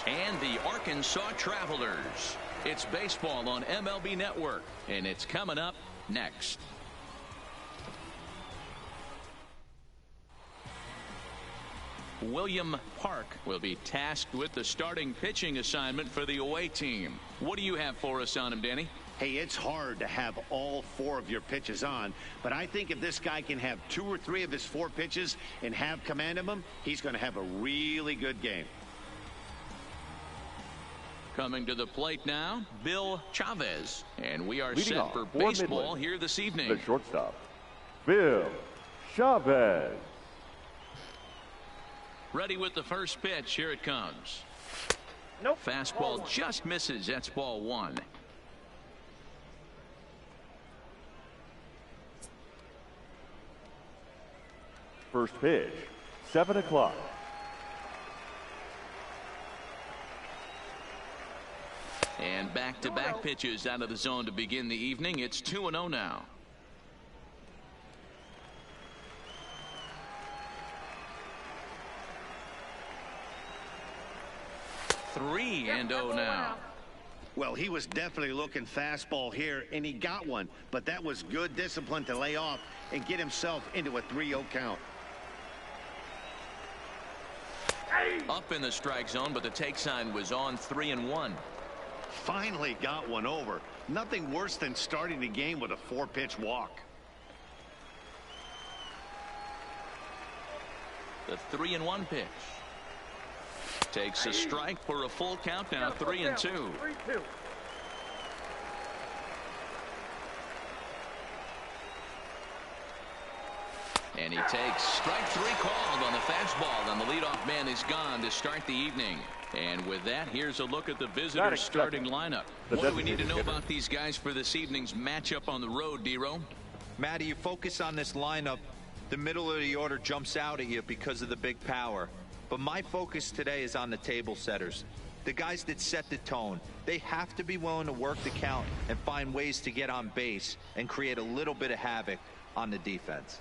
and the Arkansas Travelers. It's baseball on MLB Network, and it's coming up next. William Park will be tasked with the starting pitching assignment for the away team. What do you have for us on him, Danny? Hey, it's hard to have all 4 of your pitches on, but I think if this guy can have 2 or 3 of his 4 pitches and have command of them, he's going to have a really good game. Coming to the plate now, Bill Chavez, and we are Leading set off for for baseball Midland, here this evening. the shortstop, Bill Chavez. Ready with the first pitch. Here it comes. Nope. Fastball just misses. That's ball 1. First pitch, 7 o'clock. And back-to-back pitches out of the zone to begin the evening. It's 2-0 now. Three and 0 now. Well, he was definitely looking fastball here, and he got one. But that was good discipline to lay off and get himself into a 3-0 count. Up in the strike zone, but the take sign was on 3-1. Finally got one over. Nothing worse than starting the game with a 4-pitch walk. The 3-1 pitch. Takes a strike for a full count now, 3-2. 3-2. And he takes strike 3 called on the fastball, and the leadoff man is gone to start the evening. And with that, here's a look at the visitors' starting lineup. What do we need to know about these guys for this evening's matchup on the road, D-Row? Matty, you focus on this lineup, the middle of the order jumps out at you because of the big power. But my focus today is on the table setters, the guys that set the tone. They have to be willing to work the count and find ways to get on base and create a little bit of havoc on the defense.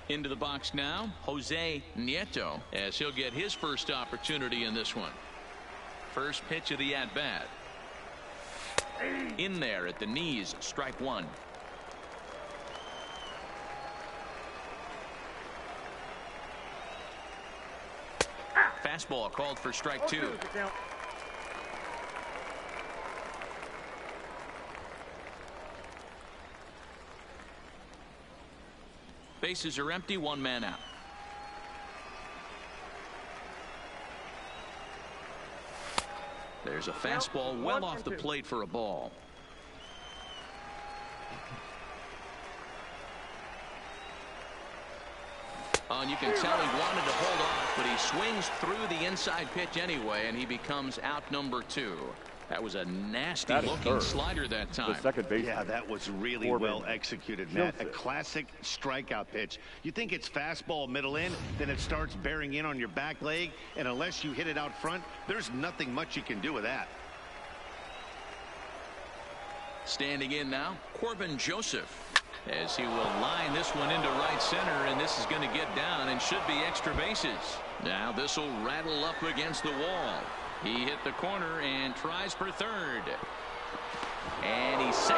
Into the box now, Jose Nieto, as he'll get his first opportunity in this one. First pitch of the at-bat. In there at the knees, strike 1. Fastball called for strike 2. Bases are empty, 1 man out. There's a fastball well off the plate for a ball. And you can tell he wanted to hold off, but he swings through the inside pitch anyway, and he becomes out number 2. That was a nasty looking slider that time. The second base. Yeah, that was really well executed, Matt. A classic strikeout pitch. You think it's fastball middle in, then it starts bearing in on your back leg, and unless you hit it out front, there's nothing much you can do with that. Standing in now, Corbin Joseph, as he will line this one into right center, and this is going to get down and should be extra bases. Now this will rattle up against the wall. He hit the corner and tries for third. And he's safe.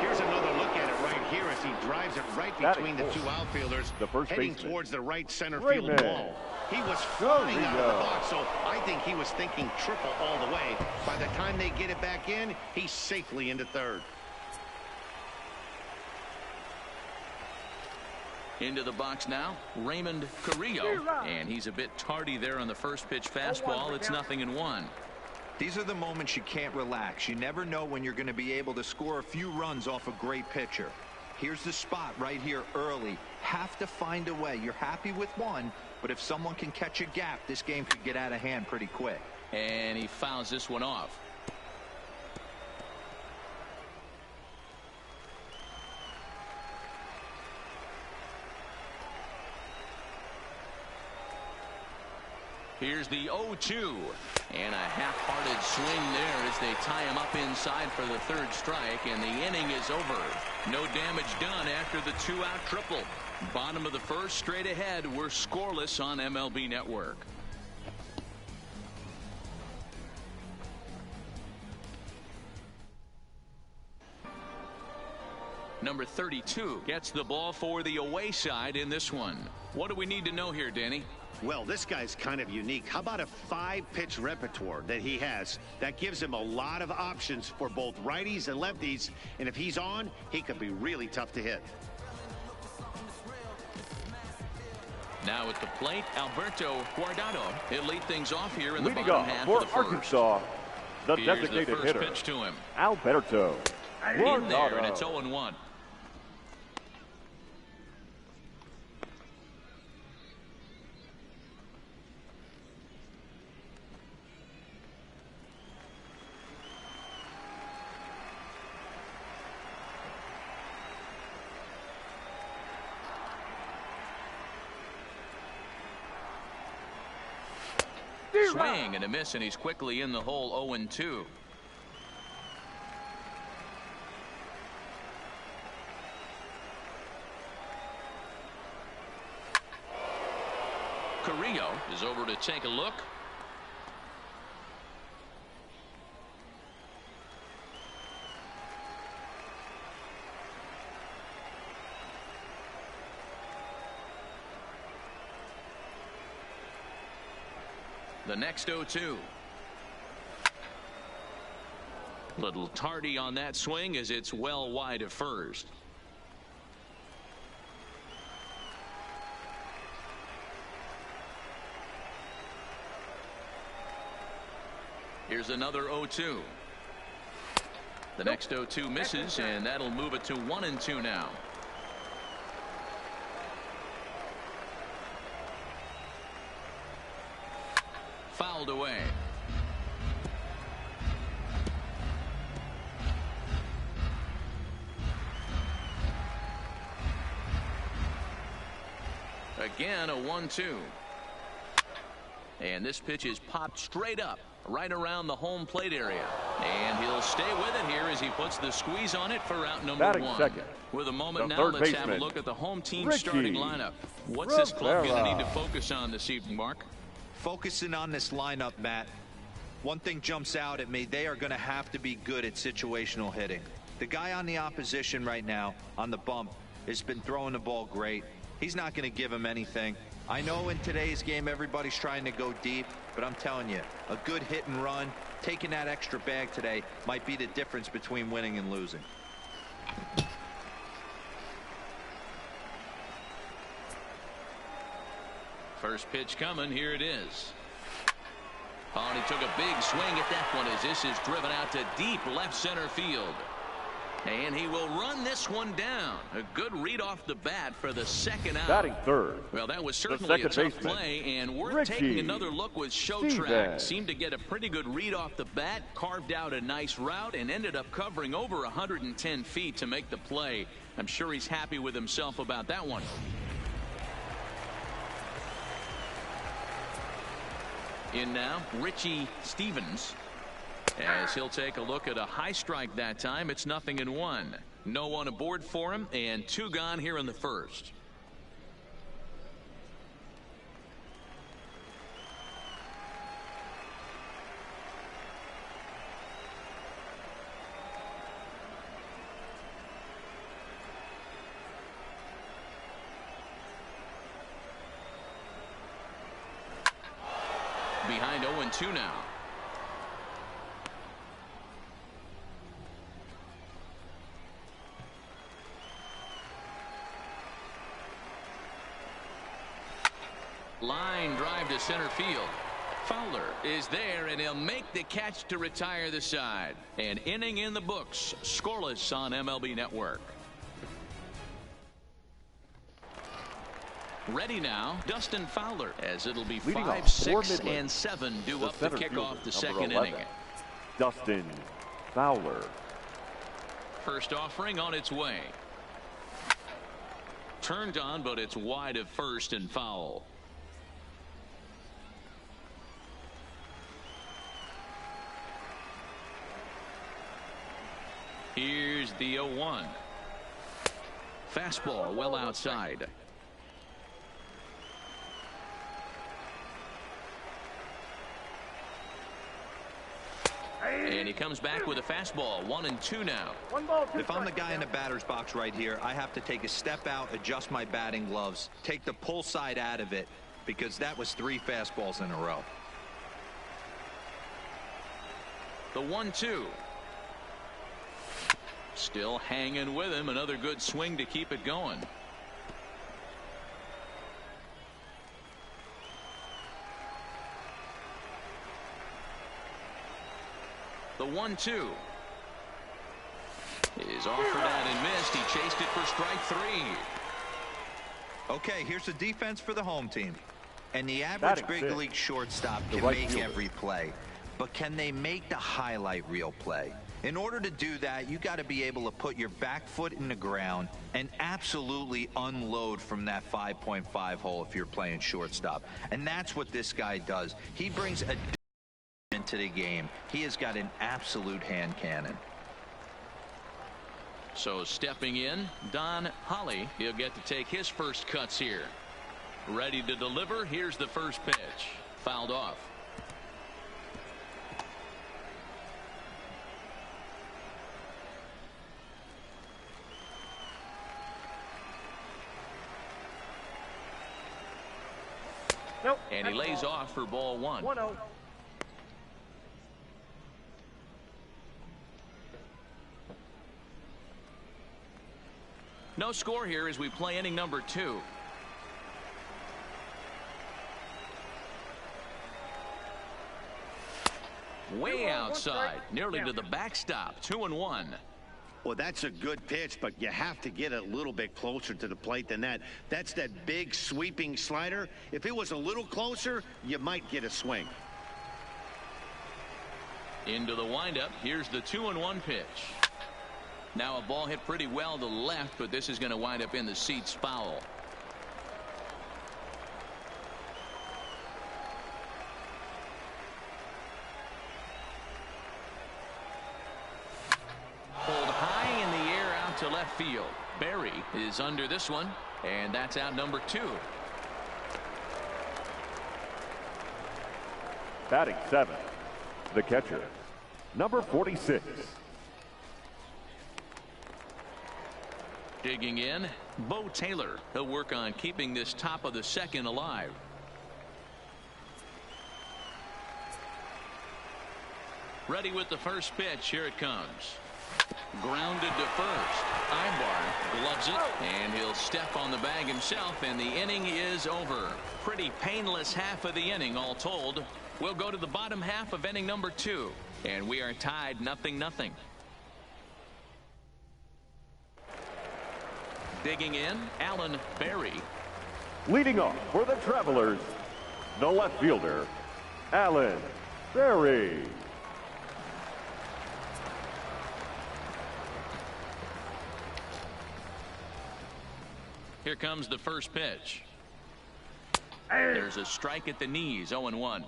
Here's another look at it right here as he drives it right between the 2 outfielders, heading towards the right center field wall. He was flying out of the box, so I think he was thinking triple all the way. By the time they get it back in, he's safely into third. Into the box now, Raymond Carrillo, and he's a bit tardy there on the first pitch fastball. It's 0-1. These are the moments you can't relax. You never know when you're going to be able to score a few runs off a great pitcher. Here's the spot right here early. Have to find a way. You're happy with one, but if someone can catch a gap, this game could get out of hand pretty quick. And he fouls this one off. Here's the 0-2, and a half-hearted swing there as they tie him up inside for the third strike, and the inning is over. No damage done after the 2-out triple. Bottom of the first, straight ahead. We're scoreless on MLB Network. Number 32 gets the ball for the away side in this one. What do we need to know here, Danny? Well, this guy's kind of unique. How about a 5-pitch repertoire that he has that gives him a lot of options for both righties and lefties, and if he's on, he could be really tough to hit. Now at the plate, Alberto Guardado. He'll lead things off here in the Leading bottom off half for of the first. Arkansas, the Here's designated the first hitter, pitch to him. Alberto In there, and it's Guardado. 0-1. Swing and a miss, and he's quickly in the hole. 0-2. Carrillo is over to take a look. The next 0-2. Little tardy on that swing as it's well wide of first. Here's another 0-2. The next 0-2 misses, and that'll move it to 1-2 now. Fouled away. Again, a 1-2. And this pitch is popped straight up, right around the home plate area. And he'll stay with it here as he puts the squeeze on it for out number Batting 1. second, With a moment the now, third let's have a baseman, look at the home team Ricky starting lineup. What's this club going to need to focus on this evening, Mark? Focusing on this lineup, Matt. One thing jumps out at me. They are going to have to be good at situational hitting. The guy on the opposition right now on the bump has been throwing the ball great. He's not going to give him anything. I know in today's game everybody's trying to go deep, but I'm telling you, a good hit and run, taking that extra bag today might be the difference between winning and losing. First pitch coming. Here it is. Oh, and he took a big swing at that one as this is driven out to deep left center field. And he will run this one down. A good read off the bat for the second out. Batting third. Well, that was certainly a tough baseman, play, and we're Ricky taking another look with show track. Stevens. Seemed to get a pretty good read off the bat, carved out a nice route, and ended up covering over 110 feet to make the play. I'm sure he's happy with himself about that one. In now, Richie Stevens, as he'll take a look at a high strike that time. It's 0-1. No one aboard for him, and 2 gone here in the first. Behind 0-2 now. Line drive to center field. Fowler is there, and he'll make the catch to retire the side. An inning in the books, scoreless on MLB Network. Ready now, Dustin Fowler, as it'll be 5, 6, and 7 due up to kick off the second inning. Dustin Fowler. First offering on its way. Turned on, but it's wide of first and foul. Here's the 0-1. Fastball well outside. And he comes back with a fastball. 1-2 now. If I'm the guy in the batter's box right here, I have to take a step out, adjust my batting gloves, take the pull side out of it, because that was 3 fastballs in a row. The 1-2. Still hanging with him. Another good swing to keep it going. The 1-2 is offered out and missed. He chased it for strike 3. Okay, here's the defense for the home team. And the average big league shortstop can make every play. But can they make the highlight reel play? In order to do that, you got to be able to put your back foot in the ground and absolutely unload from that 5.5 hole if you're playing shortstop. And that's what this guy does. He brings a into the game. He has got an absolute hand cannon. So stepping in, Don Holly. He'll get to take his first cuts here. Ready to deliver. Here's the first pitch. Fouled off. Nope. And he lays off for ball 1. 1-0. No score here as we play inning number 2. Way outside, nearly to the backstop. 2-1. Well, that's a good pitch, but you have to get a little bit closer to the plate than that. That's that big sweeping slider. If it was a little closer, you might get a swing. Into the windup. Here's the 2-1 pitch. Now a ball hit pretty well to left, but this is going to wind up in the seats foul. Pulled high in the air out to left field. Berry is under this one, and that's out number 2. Batting 7th, the catcher, number 46. Digging in, Bo Taylor. He'll work on keeping this top of the second alive. Ready with the first pitch. Here it comes. Grounded to first. Ibar gloves it, and he'll step on the bag himself, and the inning is over. Pretty painless half of the inning all told. We'll go to the bottom half of inning number 2, and we are tied 0-0. Digging in, Alan Berry. Leading off for the Travelers, the left fielder, Alan Berry. Here comes the first pitch. There's a strike at the knees. 0-1.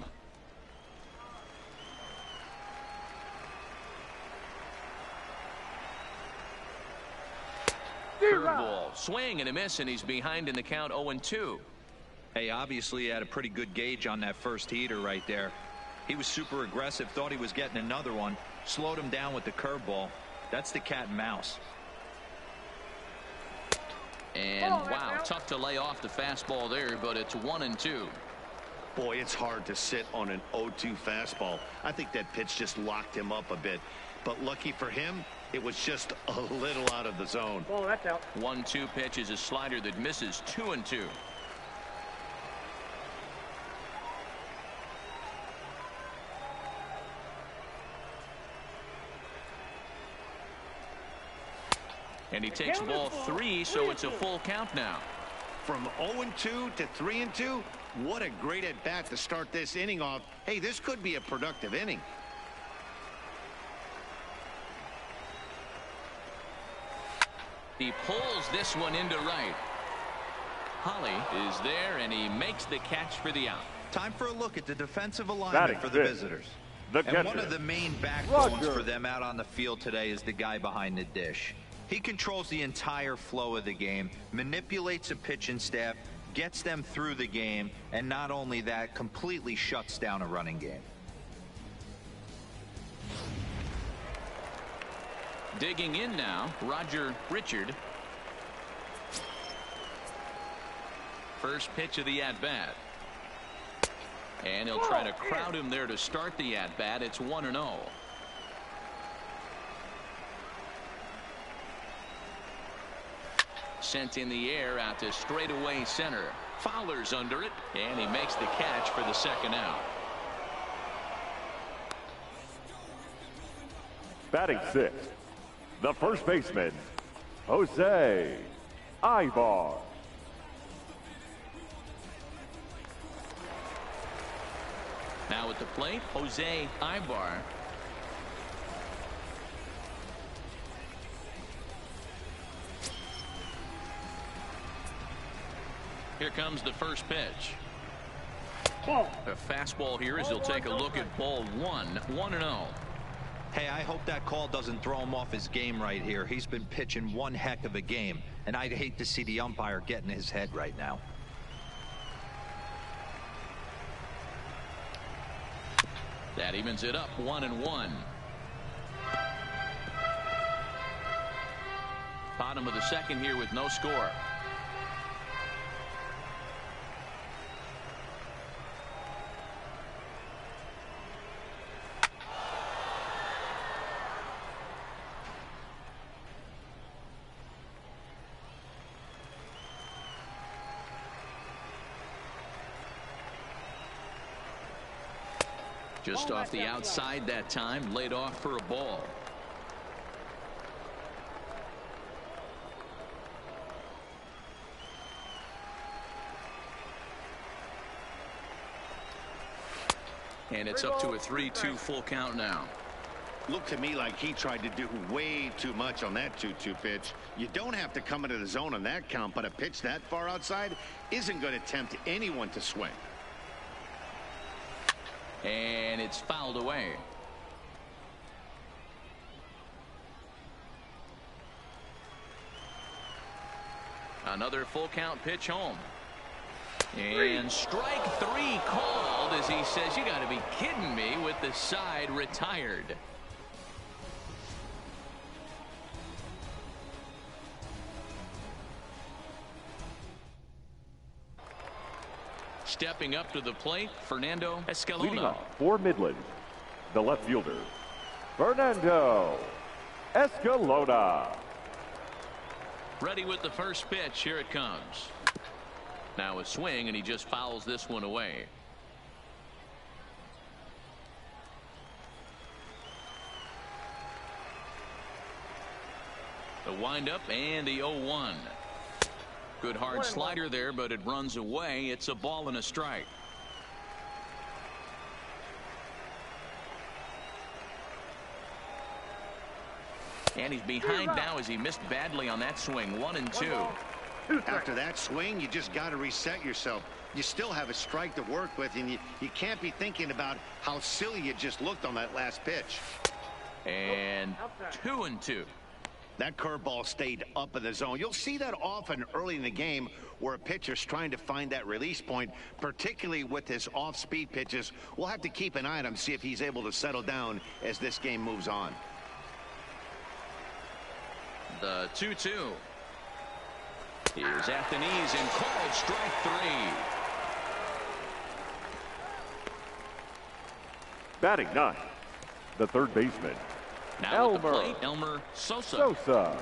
Curveball, swing and a miss, and he's behind in the count. 0-2. Hey, obviously he had a pretty good gauge on that first heater right there. He was super aggressive, thought he was getting another one, slowed him down with the curveball. That's the cat and mouse. And wow, tough to lay off the fastball there, but it's 1-2. Boy, it's hard to sit on an 0-2 fastball. I think that pitch just locked him up a bit. But lucky for him, it was just a little out of the zone. Oh, that's out. 1-2 pitch is a slider that misses. 2-2. And he takes ball 3, so it's a full count now. From 0-2 to 3-2, what a great at-bat to start this inning off. Hey, this could be a productive inning. He pulls this one into right. Holly is there, and he makes the catch for the out. Time for a look at the defensive alignment for the visitors. And one of the main backbones for them out on the field today is the guy behind the dish. He controls the entire flow of the game, manipulates a pitching staff, gets them through the game, and not only that, completely shuts down a running game. Digging in now, Roger Richard. First pitch of the at-bat. And he'll try to crowd him there to start the at-bat. It's 1-0. Sent in the air out to straightaway center. Fowler's under it, and he makes the catch for the second out. Batting sixth, the first baseman, Jose Ibar. Now at the plate, Jose Ibar. Here comes the first pitch. A fastball here as he'll take a look at ball one. 1-0. Hey, I hope that call doesn't throw him off his game right here. He's been pitching one heck of a game, and I'd hate to see the umpire get in his head right now. That evens it up, 1-1. Bottom of the second here with no score. Just off the outside that time, laid off for a ball. And it's up to a 3-2 full count now. Looked to me like he tried to do way too much on that 2-2 pitch. You don't have to come into the zone on that count, but a pitch that far outside isn't going to tempt anyone to swing. And it's fouled away. Another full count pitch home. And strike three called as he says, you got to be kidding me, with the side retired. Stepping up to the plate, Fernando Escalona. Leading off for Midland, the left fielder, Fernando Escalona. Ready with the first pitch. Here it comes. Now a swing, and he just fouls this one away. The windup and the 0-1. Good hard slider there, but it runs away. It's a ball and a strike. And he's behind now as he missed badly on that swing. 1-2. After that swing, you just got to reset yourself. You still have a strike to work with, and you can't be thinking about how silly you just looked on that last pitch. And 2-2. That curveball stayed up in the zone. You'll see that often early in the game where a pitcher's trying to find that release point, particularly with his off-speed pitches. We'll have to keep an eye on him, see if he's able to settle down as this game moves on. The 2-2 is at the knees and called strike three. Batting ninth, the third baseman, Now at the plate, Elmer Sosa.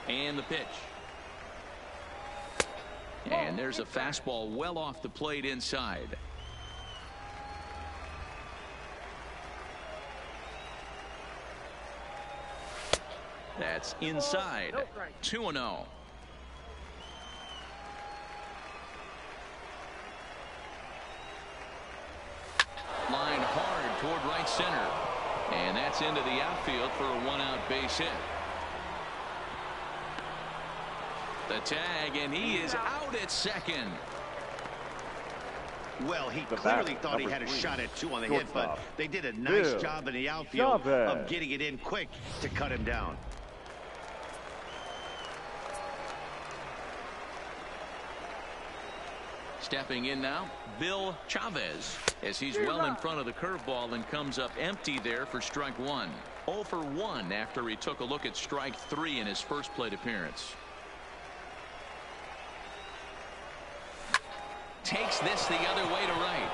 And the pitch. And there's a fastball well off the plate inside. That's inside. 2-0. Line hard toward right center. And that's into the outfield for a one-out base hit. The tag, and he is out at second. Well, he clearly thought he had a shot at two on the hit, but they did a nice job in the outfield of getting it in quick to cut him down. Stepping in now, Bill Chavez, as he's well in front of the curveball and comes up empty there for strike one. 0 for 1 after he took a look at strike 3 in his first plate appearance. Takes this the other way to right.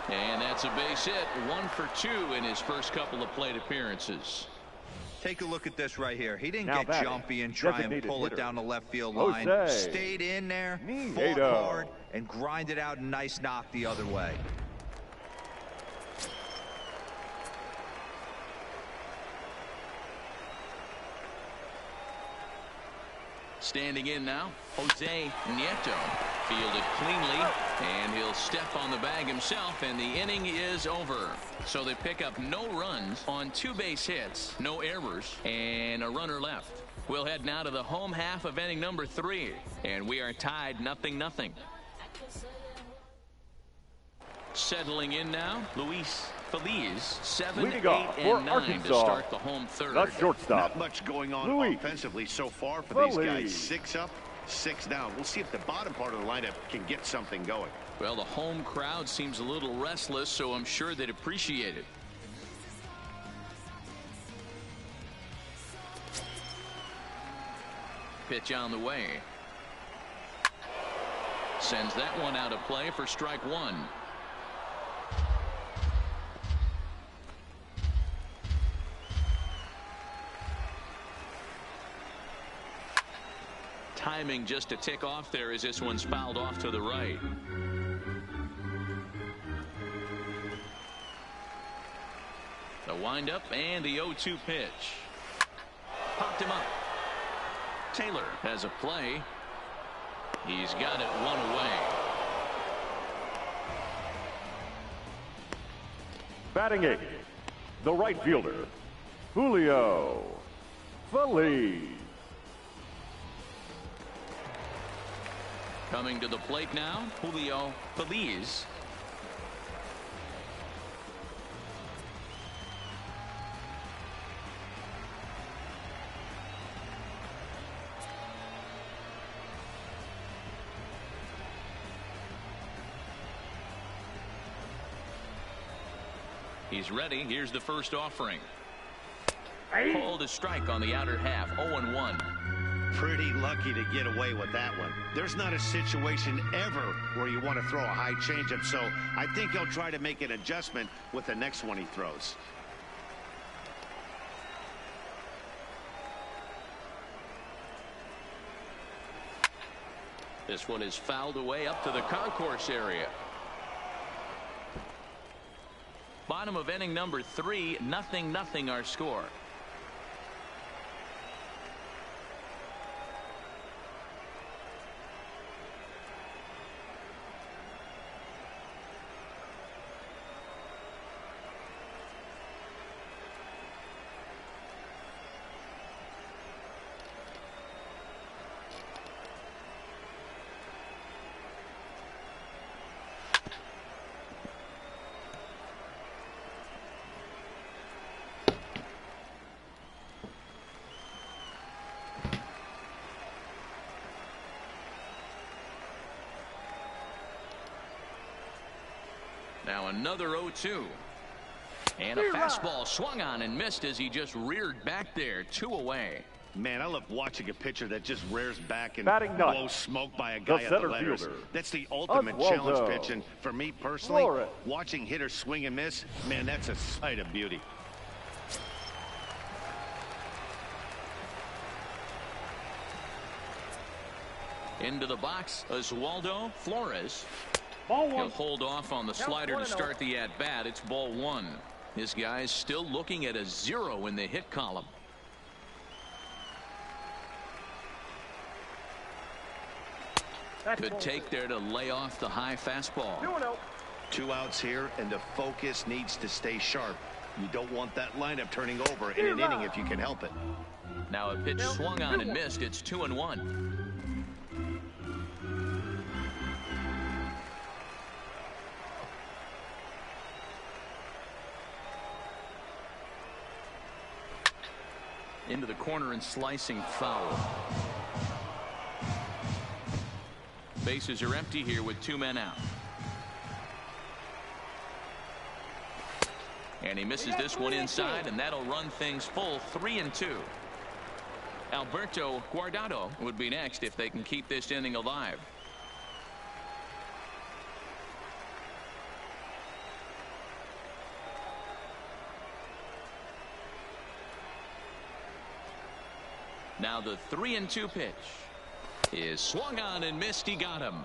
And that's a base hit. 1 for 2 in his first couple of plate appearances. Take a look at this right here. He didn't get jumpy and try and pull it down the left field line. Stayed in there, fought hard, and grinded out a nice knock the other way. Standing in now, Jose Nieto. Fielded cleanly, and he'll step on the bag himself, and the inning is over. So they pick up no runs on 2 base hits, no errors, and a runner left. We'll head now to the home half of inning number 3, and we are tied 0-0. Settling in now, Luis Feliz, 7, 8, and 9 to start the home third. Not much going on offensively so far for these guys. 6 up, 6 down. We'll see if the bottom part of the lineup can get something going. Well, the home crowd seems a little restless, so I'm sure they'd appreciate it. Pitch on the way. Sends that one out of play for strike 1. Timing just a tick off there as this one's fouled off to the right. The windup and the 0-2 pitch. Popped him up. Taylor has a play. He's got it 1 away. Batting 8, the right fielder, Julio Feliz. Coming to the plate now, Julio Feliz. He's ready. Here's the first offering. Called a strike on the outer half. 0-1. Pretty lucky to get away with that one. There's not a situation ever where you want to throw a high changeup, so I think he'll try to make an adjustment with the next one he throws. This one is fouled away up to the concourse area. Bottom of inning number 3, 0-0 our score. Now another 0-2. And a fastball swung on and missed as he just reared back there. 2 away. Man, I love watching a pitcher that just rears back and blows smoke by a guy at the letters. That's the ultimate challenge pitch. And for me personally, watching hitters swing and miss, man, that's a sight of beauty. Into the box, Oswaldo Flores. He'll hold off on the slider to start the at-bat. It's ball 1. This guy's still looking at a 0 in the hit column. Good take there to lay off the high fastball. 2 outs here, and the focus needs to stay sharp. You don't want that lineup turning over in an inning if you can help it. Now a pitch swung on and missed. It's 2-1. Into the corner and slicing foul. Bases are empty here with 2 men out. And he misses this one inside, and that'll run things full 3-2. Alberto Guardado would be next if they can keep this inning alive. Now the 3-2 pitch is swung on and missed. He got him.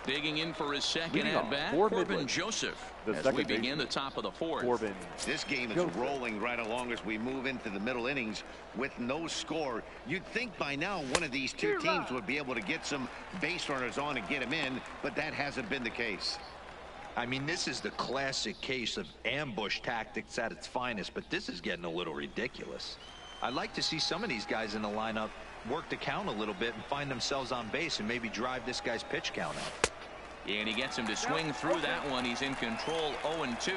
Digging in for his second at-bat, Corbin Joseph, as we begin the top of the fourth. This game is rolling right along as we move into the middle innings with no score. You'd think by now one of these two teams would be able to get some base runners on and get them in, but that hasn't been the case. I mean, this is the classic case of ambush tactics at its finest, but this is getting a little ridiculous. I'd like to see some of these guys in the lineup work the count a little bit and find themselves on base and maybe drive this guy's pitch count up. And he gets him to swing through that one. He's in control, 0-2.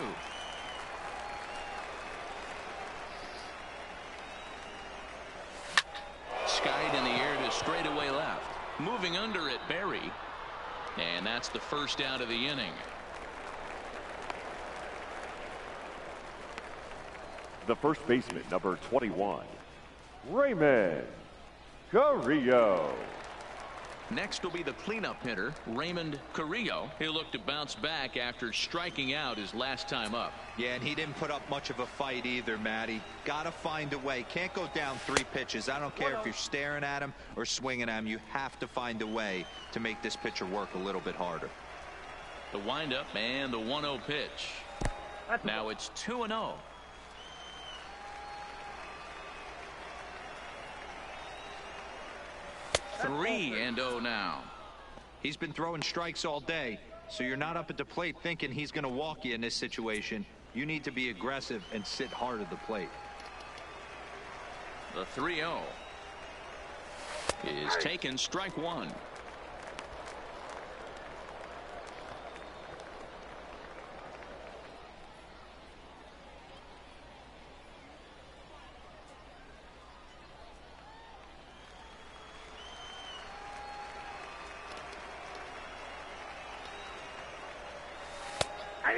Skied in the air to straightaway left. Moving under it, Barry. And that's the first out of the inning. The first baseman, number 21, Raymond Carrillo. Next will be the cleanup hitter, Raymond Carrillo. He'll look to bounce back after striking out his last time up. Yeah, and he didn't put up much of a fight either, Matty. Gotta find a way. Can't go down 3 pitches. I don't care if you're staring at him or swinging at him. You have to find a way to make this pitcher work a little bit harder. The windup and the 1-0 pitch. Now it's 2-0. 3-0 now. He's been throwing strikes all day, so you're not up at the plate thinking he's going to walk you in this situation. You need to be aggressive and sit hard at the plate. The 3-0 is taken, strike one.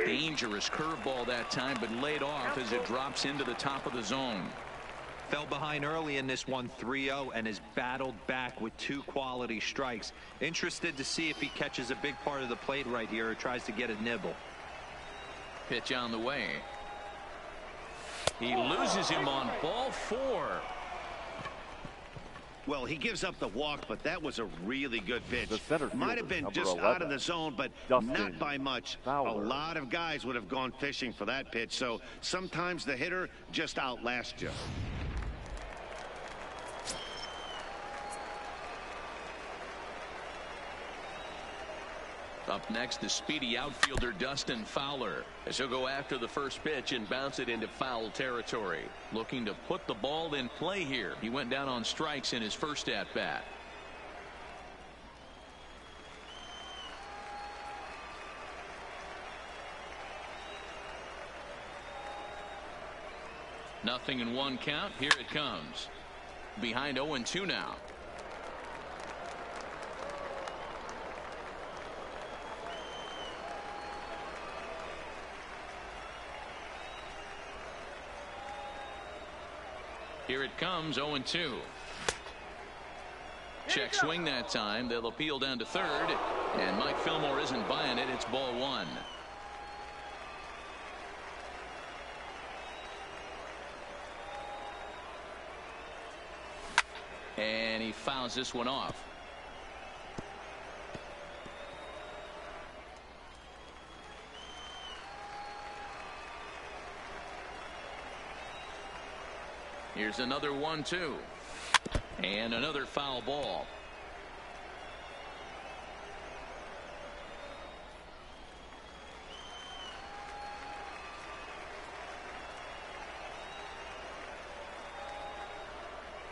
Dangerous curveball that time, but laid off as it drops into the top of the zone. Fell behind early in this one, 3-0, and has battled back with 2 quality strikes. Interested to see if he catches a big part of the plate right here or tries to get a nibble. Pitch on the way. He loses him on ball 4. Well, he gives up the walk, but that was a really good pitch. Might have been just 11, out of the zone, but not by much. Fowler. A lot of guys would have gone fishing for that pitch, so sometimes the hitter just outlasts you. Up next, the speedy outfielder Dustin Fowler, as he'll go after the first pitch and bounce it into foul territory. Looking to put the ball in play here. He went down on strikes in his first at-bat. Nothing in 1 count. Here it comes. Behind 0-2 now. Here it comes, 0-2. Check swing that time. They'll appeal down to third, and Mike Fillmore isn't buying it. It's ball 1. And he fouls this one off. Here's another 1-2. And another foul ball.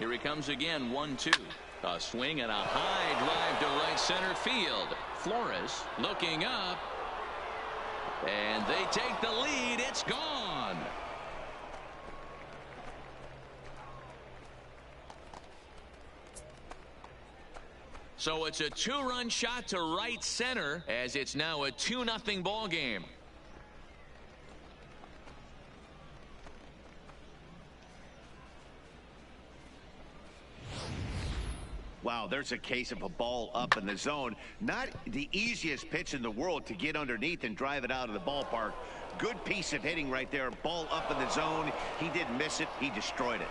Here he comes again, 1-2. A swing and a high drive to right center field. Flores looking up. And they take the lead. It's gone. So it's a 2-run shot to right center as it's now a 2-0 ball game. Wow, there's a case of a ball up in the zone. Not the easiest pitch in the world to get underneath and drive it out of the ballpark. Good piece of hitting right there. Ball up in the zone. He didn't miss it. He destroyed it.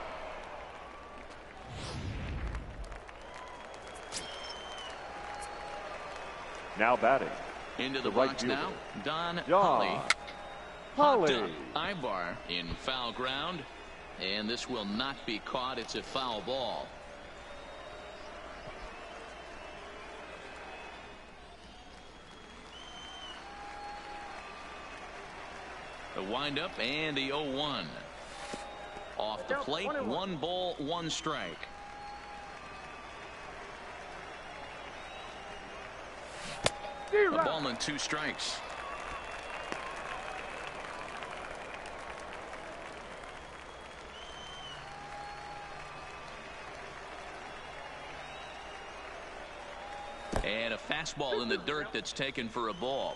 Now batting. Into the right box fielder, now. Don Holly. Holly. Ibar in foul ground. And this will not be caught. It's a foul ball. The windup and the 0-1. Off the plate, 1 ball, 1 strike. A ball and 2 strikes. And a fastball in the dirt that's taken for a ball.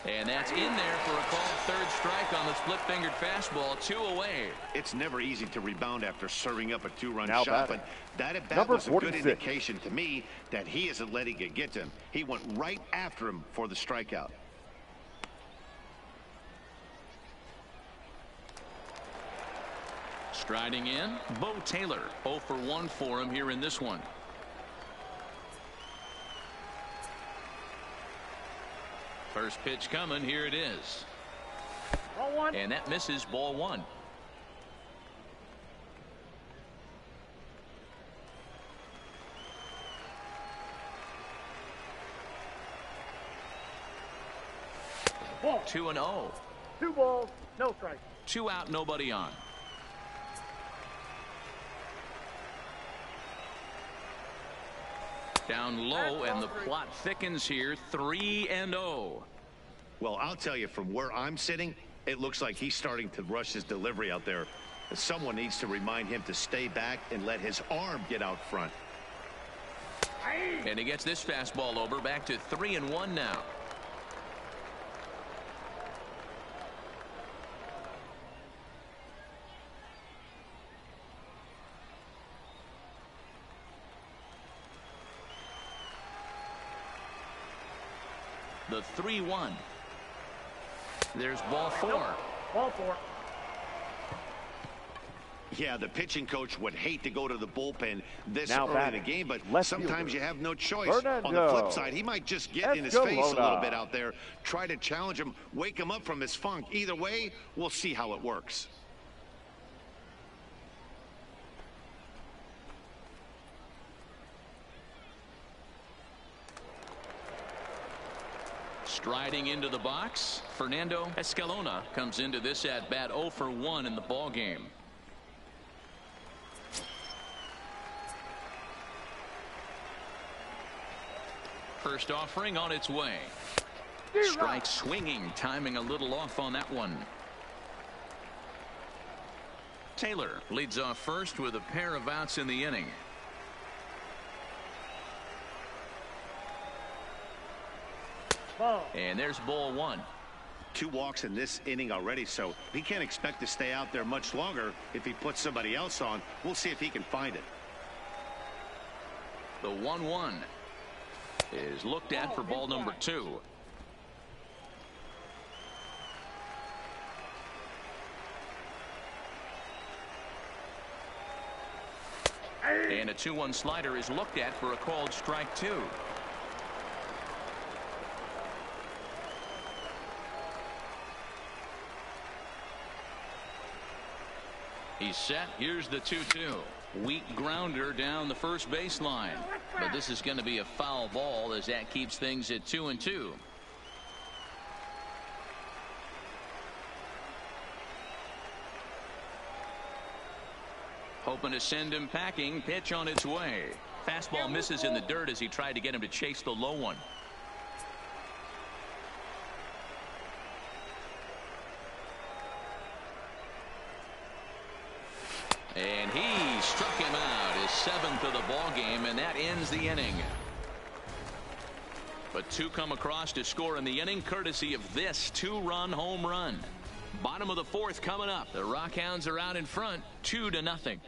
And that's in there for a called 3rd strike on the split-fingered fastball. 2 away. It's never easy to rebound after serving up a 2-run Now shot, batting. but that at bat Number was a 46. good indication to me that he isn't letting it get to him. He went right after him for the strikeout. Striding in, Bo Taylor. 0 for 1 for him here in this one. First pitch coming. Here it is. Ball 1. And that misses. Ball 1. Ball. 2-0. 2 balls, no strikes. 2 out, nobody on. Down low, and the plot thickens here. 3-0. Well, I'll tell you, from where I'm sitting, it looks like he's starting to rush his delivery out there. Someone needs to remind him to stay back and let his arm get out front. And he gets this fastball over. Back to 3-1 now. The 3-1. There's ball 4. Ball 4. Yeah, the pitching coach would hate to go to the bullpen this Now early batting. in the game, but Left sometimes fielder, you have no choice. Fernando. On the flip side, he might just get in his face a Escalona. little bit out there, try to challenge him, wake him up from his funk. Either way, we'll see how it works. Striding into the box, Fernando Escalona comes into this at bat 0 for 1 in the ball game. First offering on its way. Strike swinging, timing a little off on that one. Taylor leads off first with a pair of outs in the inning. Ball. And there's ball 1. 2 walks in this inning already, so he can't expect to stay out there much longer if he puts somebody else on. We'll see if he can find it. The 1-1 is looked at for ball number 2. And a 2-1 slider is looked at for a called strike 2. He's set. Here's the 2-2. Weak grounder down the first baseline. But this is going to be a foul ball as that keeps things at 2-2. Hoping to send him packing. Pitch on its way. Fastball misses in the dirt as he tried to get him to chase the low one. And he struck him out, his 7th of the ball game, and that ends the inning. But 2 come across to score in the inning, courtesy of this 2-run home run. Bottom of the 4th coming up. The Rockhounds are out in front, 2-0.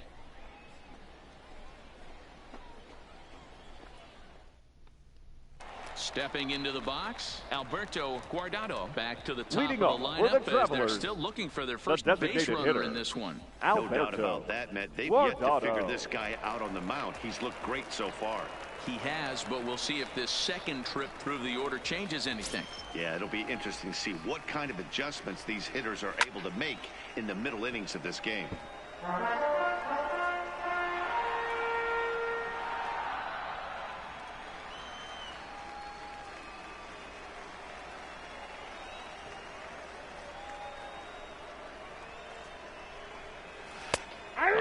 Stepping into the box, Alberto Guardado back to the top Leading of the off for the lineup as they're Travelers, still looking for their first the base designated runner hitter, in this one. No doubt about that, Matt. They've yet to figure this guy out on the mound. He's looked great so far. He has, but we'll see if this second trip through the order changes anything. Yeah, it'll be interesting to see what kind of adjustments these hitters are able to make in the middle innings of this game.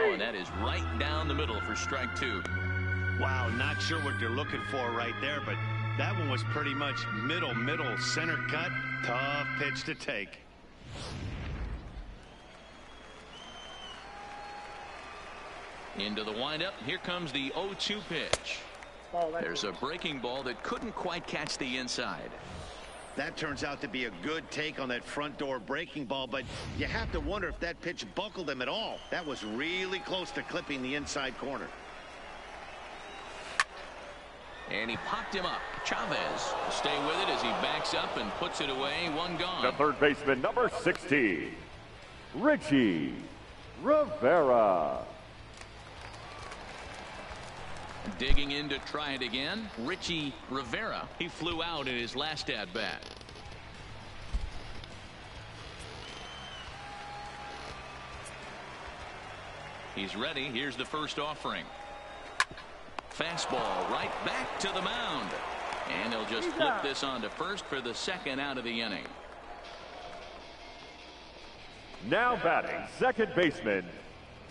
Oh, and that is right down the middle for strike 2. Wow, not sure what they're looking for right there, but that one was pretty much middle, center cut. Tough pitch to take. Into the windup. Here comes the 0-2 pitch. There's a breaking ball that couldn't quite catch the inside. That turns out to be a good take on that front door breaking ball, but you have to wonder if that pitch buckled him at all. That was really close to clipping the inside corner. And he popped him up. Chavez will stay with it as he backs up and puts it away. 1 gone. The third baseman, number 16, Richie Rivera. Digging in to try it again, Richie Rivera. He flew out in his last at bat. He's ready. Here's the first offering. Fastball right back to the mound. And he'll just flip this on to first for the 2nd out of the inning. Now batting, second baseman,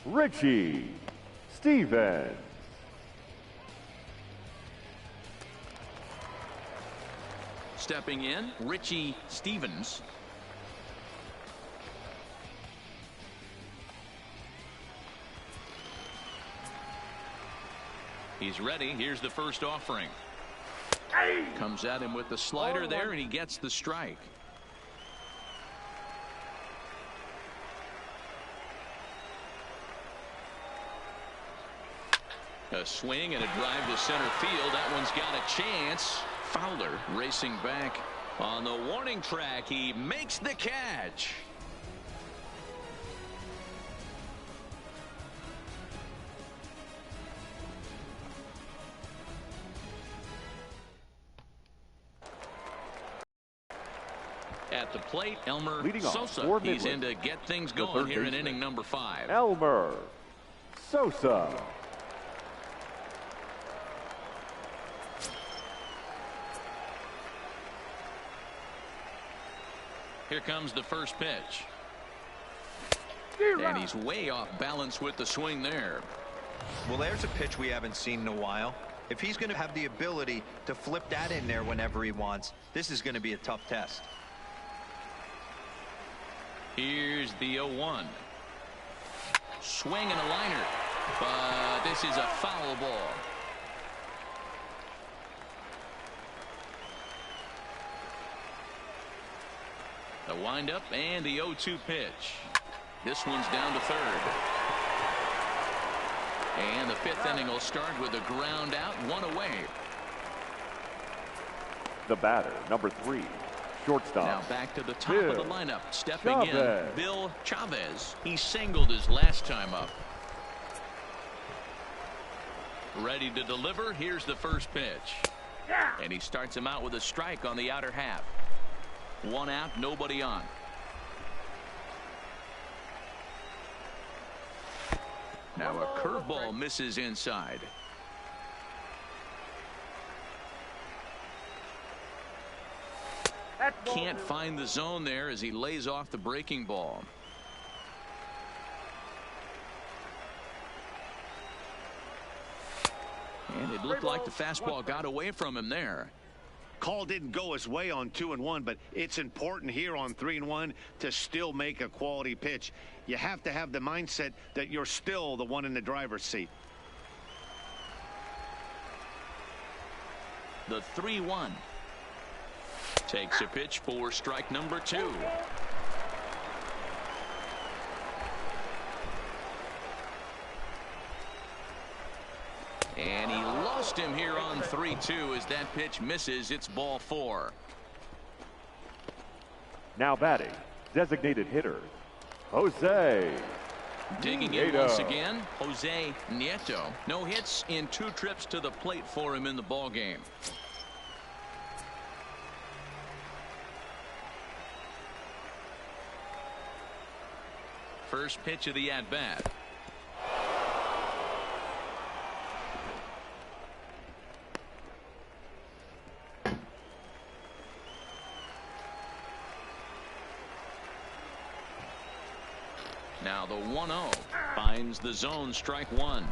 Richie Stevens. Stepping in, Richie Stevens. He's ready. Here's the first offering. Comes at him with the slider there, and he gets the strike. A swing and a drive to center field. That one's got a chance. Fowler racing back on the warning track. He makes the catch. At the plate, Elmer Sosa. He's in to get things going here in inning number 5. Elmer Sosa. Here comes the first pitch. And he's way off balance with the swing there. Well, there's a pitch we haven't seen in a while. If he's going to have the ability to flip that in there whenever he wants, this is going to be a tough test. Here's the 0-1. Swing and a liner. But this is a foul ball. The windup and the 0-2 pitch. This one's down to third. And the 5th inning will start with a ground out, 1 away. The batter, number 3, shortstop. Now back to the top of the lineup. Stepping in, Bill Chavez. He singled his last time up. Ready to deliver. Here's the first pitch. And he starts him out with a strike on the outer half. 1 out, nobody on. Now a curveball misses inside. Can't find the zone there as he lays off the breaking ball. And it looked like the fastball got away from him there. Call didn't go his way on 2-1, but it's important here on 3-1 to still make a quality pitch. You have to have the mindset that you're still the one in the driver's seat. The 3-1. Takes a pitch for strike number 2. And he lost him here on 3-2 as that pitch misses. It's ball 4. Now batting, designated hitter, Jose Digging in once again, Jose Nieto. No hits in 2 trips to the plate for him in the ball game. First pitch of the at-bat. Now the 1-0 finds the zone, strike 1.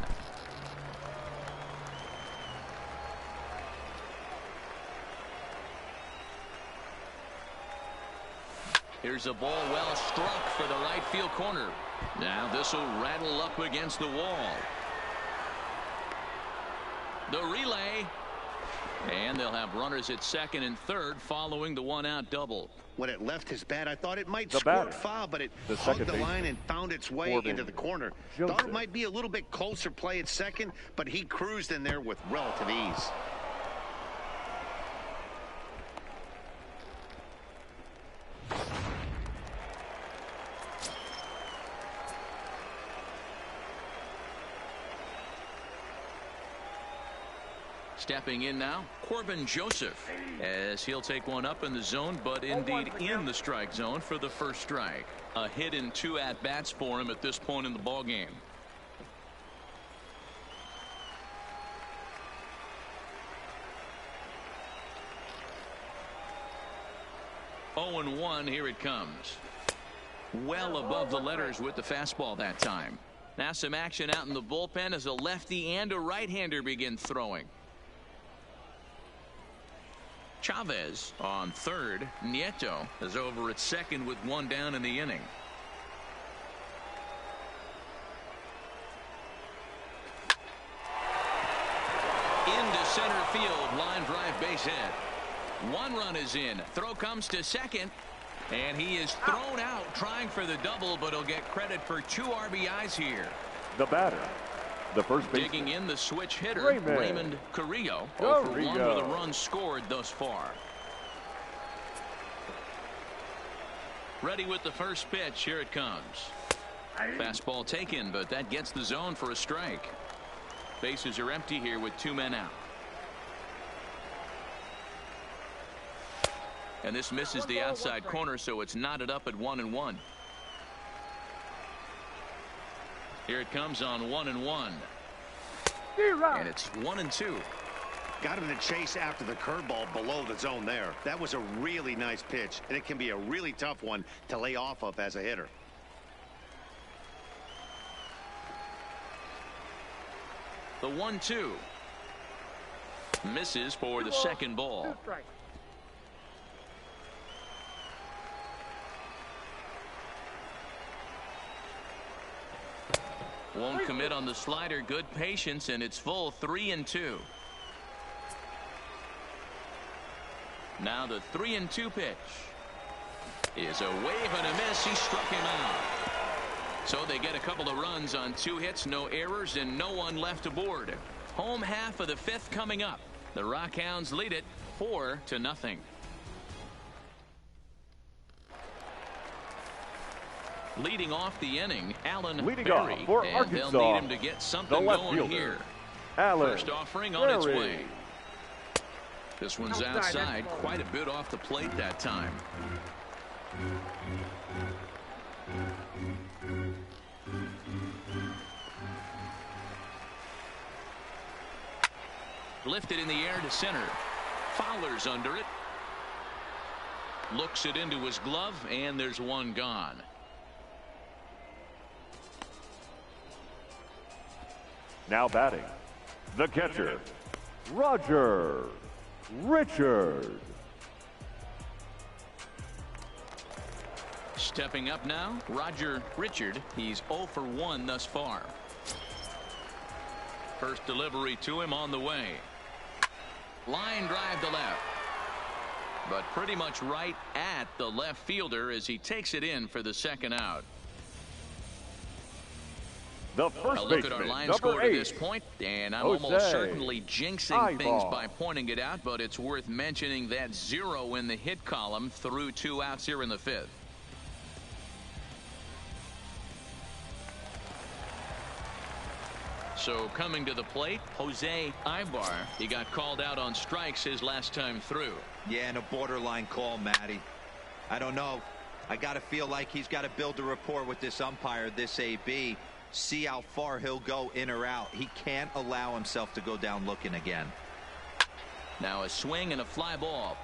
Here's a ball well struck for the right field corner. Now this will rattle up against the wall. The relay. And they'll have runners at second and third following the 1-out double. When it left his bat, I thought it might squirt foul, but it hugged the line and found its way into the corner. Thought it might be a little bit closer play at second, but he cruised in there with relative ease. Stepping in now, Corbin Joseph, as he'll take one up in the zone, but indeed in the strike zone for the first strike. A hit in 2 at-bats for him at this point in the ball game. Oh and 1, here it comes. Well above the letters with the fastball that time. Now some action out in the bullpen as a lefty and a right-hander begin throwing. Chavez on third. Nieto is over at second with 1 down in the inning. Into center field, line drive, base hit. 1 run is in. Throw comes to second, and he is thrown out trying for the double, but he'll get credit for 2 RBIs here. The batter, the first baseman. Digging in, the switch hitter, Raymond Carrillo. 0 for 1 with a run scored thus far. Ready with the first pitch. Here it comes. Fastball taken, but that gets the zone for a strike. Bases are empty here with 2 men out. And this misses the outside corner, so it's knotted up at 1-1. Here it comes on 1-1. And it's 1-2. Got him to chase after the curveball below the zone there. That was a really nice pitch, and it can be a really tough one to lay off of as a hitter. The 1-2. Misses for the second ball. Won't commit on the slider. Good patience, and it's full 3-2. Now the 3-2 pitch is a wave and a miss. He struck him out. So they get a couple of runs on 2 hits, no errors, and no one left aboard. Home half of the 5th coming up. The Rockhounds lead it 4-0. Leading off the inning, Alan Berry, for and Arkansas, they'll need him to get something going fielder, here. Alan First offering on its Berry. way. This one's outside, quite a bit off the plate that time. Lifted in the air to center. Fowler's under it. Looks it into his glove, and there's 1 gone. Now batting, The catcher, Roger Richard. Stepping up now, Roger Richard. He's 0 for 1 thus far. First delivery to him on the way. Line drive to left. But pretty much right at the left fielder as he takes it in for the second out. The first a look baseman, at our line number score 8, to this point, and I'm Jose almost certainly jinxing things Ibar. by pointing it out, but it's worth mentioning that 0 in the hit column through 2 outs here in the 5th. So coming to the plate, Jose Ibar. He got called out on strikes his last time through. Yeah, and a borderline call, Matty. I don't know. I got to feel like he's got to build a rapport with this umpire, this AB. See how far he'll go in or out. He can't allow himself to go down looking again. Now a swing and a fly ball.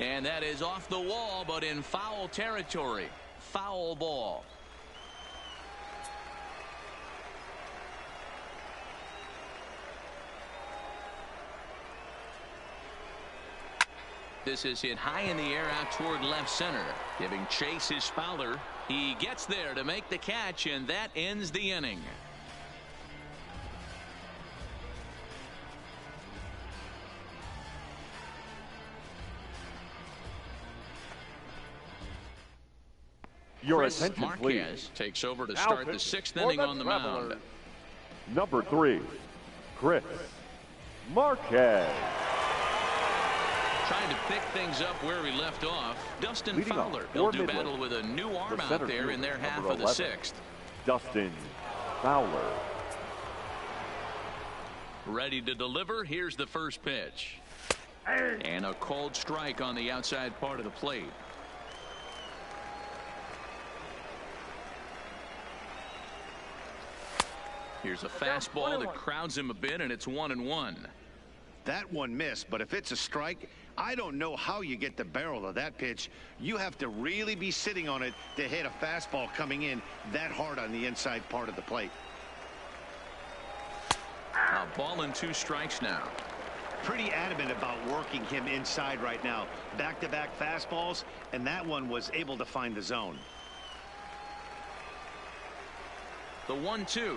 And that is off the wall, but in foul territory. Foul ball. This is hit high in the air out toward left center. Giving chase is Fowler. He gets there to make the catch, and that ends the inning. Your Chris attention, Marquez please. takes over to start the 6th inning on the mound. Number 3, Chris Marquez. Trying to pick things up where we left off. Dustin Leading Fowler. off He'll for do Midland, battle with a new arm the out center there in their fielder, half number of the 11, 6th. Dustin Fowler. Ready to deliver. Here's the first pitch. And a cold strike on the outside part of the plate. Here's a fastball that crowds him a bit, and it's 1-1. That one missed, but if it's a strike, I don't know how you get the barrel of that pitch. You have to really be sitting on it to hit a fastball coming in that hard on the inside part of the plate. A ball and 2 strikes now. Pretty adamant about working him inside right now. Back-to-back fastballs, and that one was able to find the zone. The 1-2.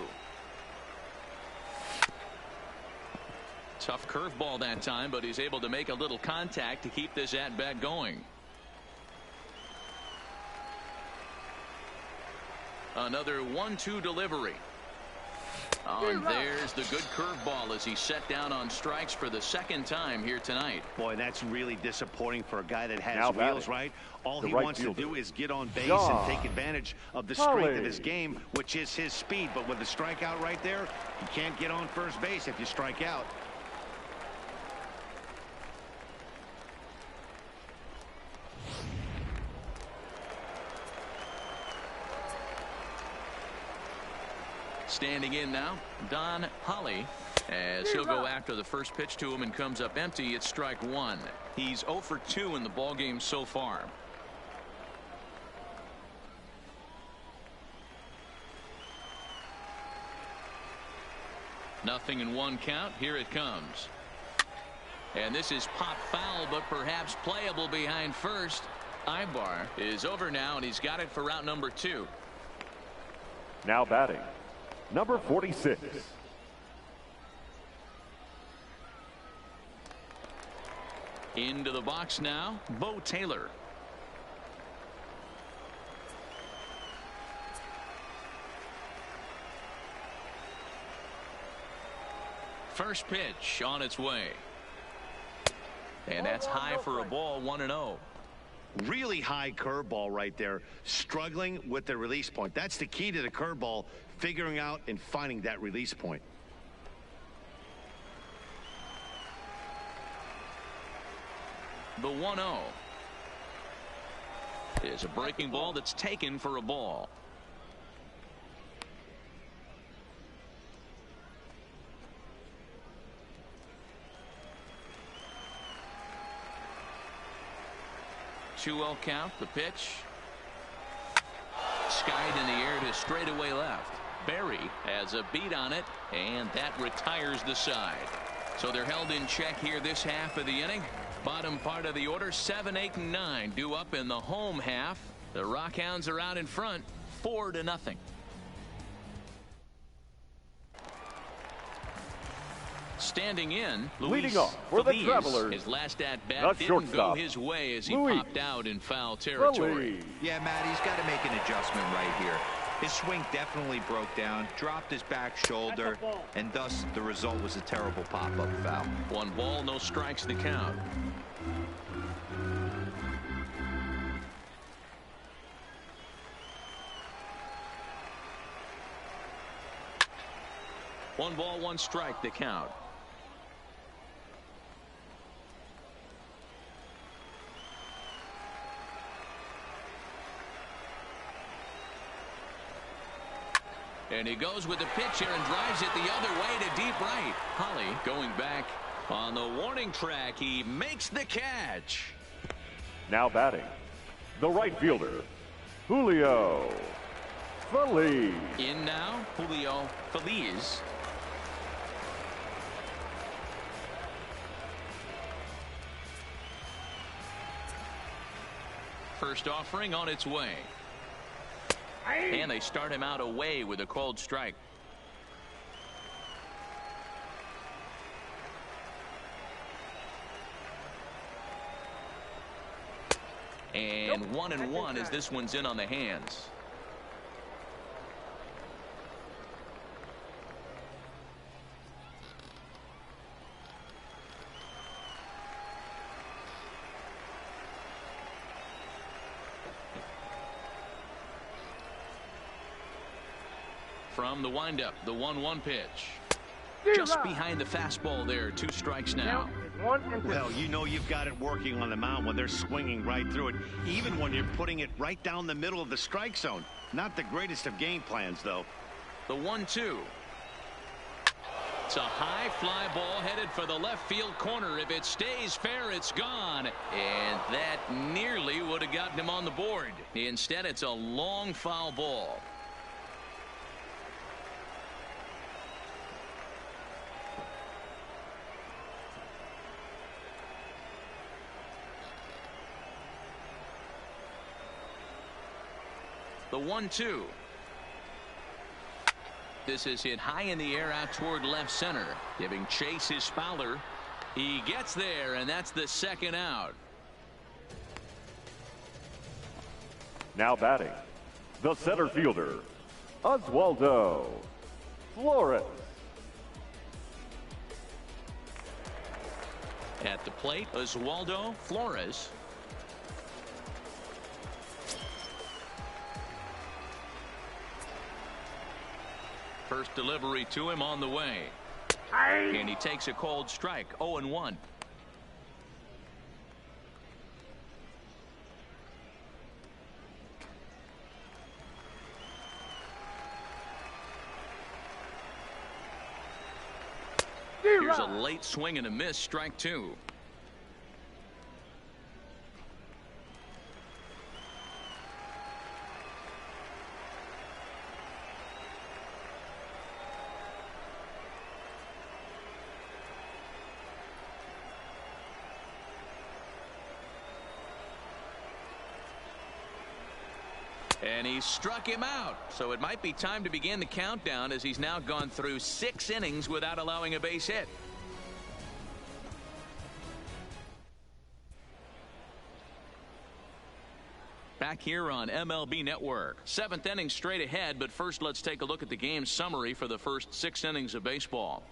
Tough curveball that time, but he's able to make a little contact to keep this at-bat going. Another 1-2 delivery. Oh, and there's the good curveball as he's set down on strikes for the 2nd time here tonight. Boy, that's really disappointing for a guy that has Now wheels, batting, right? All the he right wants fielder, to do is get on base John and take advantage of the strength of his game, which is his speed. But with the strikeout right there, you can't get on first base if you strike out. Standing in now, Don Holly, as he'll go after the first pitch to him and comes up empty. It's strike 1. He's 0 for 2 in the ballgame so far. Nothing in 1 count. Here it comes. And this is pop foul, but perhaps playable behind first. Ibar is over now, and he's got it for route number 2. Now batting, number 46. Into the box now, Bo Taylor. First pitch on its way. And that's high for a ball, 1-0. Really high curveball right there, struggling with the release point. That's the key to the curveball, figuring out and finding that release point. The 1-0 is a breaking ball that's taken for a ball. Two-0 count. The pitch skied in the air to straightaway left. Barry has a beat on it, and that retires the side. So they're held in check here this half of the inning. Bottom part of the order, 7, 8, and 9 due up in the home half. The Rockhounds are out in front, 4-0. Standing in, leading off for the Travelers. His last at bat didn't go his way as he popped out in foul territory. Yeah, Matt, he's got to make an adjustment right here. His swing definitely broke down, dropped his back shoulder, and thus the result was a terrible pop-up foul. 1 ball, no strikes to count. One ball, 1 strike to count. And he goes with the pitch here and drives it the other way to deep right. Holly going back on the warning track. He makes the catch. Now batting, the right fielder, Julio Feliz. In now, Julio Feliz. First offering on its way. And they start him out away with a cold strike. And 1-1 as this one's in on the hands. From the windup, the 1-1 pitch. Just behind the fastball there. 2 strikes now. Well, you know you've got it working on the mound when they're swinging right through it, even when you're putting it right down the middle of the strike zone. Not the greatest of game plans, though. The 1-2. It's a high fly ball headed for the left field corner. If it stays fair, it's gone. And that nearly would have gotten him on the board. Instead, it's a long foul ball. The 1-2. This is hit high in the air out toward left center. Giving chase his Fowler. He gets there, and that's the 2nd out. Now batting, the center fielder, Oswaldo Flores. At the plate, Oswaldo Flores. First delivery to him on the way. And he takes a cold strike. 0-1. Here's a late swing and a miss. Strike 2. And he struck him out. So it might be time to begin the countdown as he's now gone through 6 innings without allowing a base hit. Back here on MLB Network. 7th inning straight ahead, but first let's take a look at the game summary for the first 6 innings of baseball.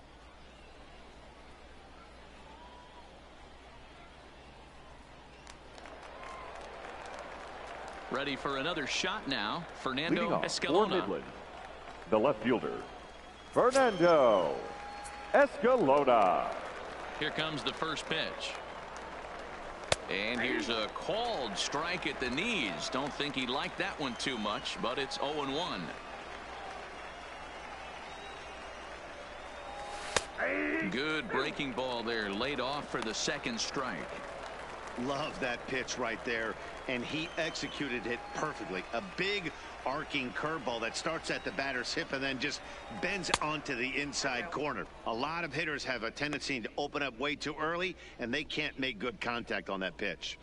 Ready for another shot now, Fernando Escalona. For Midland, the left fielder, Fernando Escalona. Here comes the first pitch. And here's a called strike at the knees. Don't think he liked that one too much, but it's 0-1. Good breaking ball there, laid off for the 2nd strike. Love that pitch right there, and he executed it perfectly. A big arcing curveball that starts at the batter's hip and then just bends onto the inside corner. A lot of hitters have a tendency to open up way too early, and they can't make good contact on that pitch.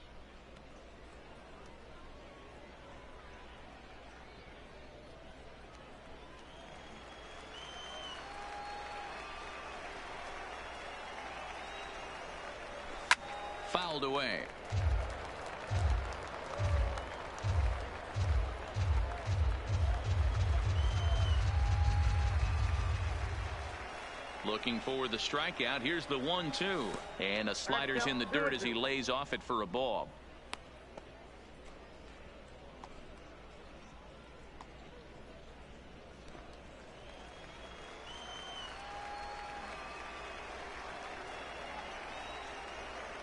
Fouled away. Looking for the strikeout. Here's the 1-2. And a slider's in the dirt as he lays off it for a ball.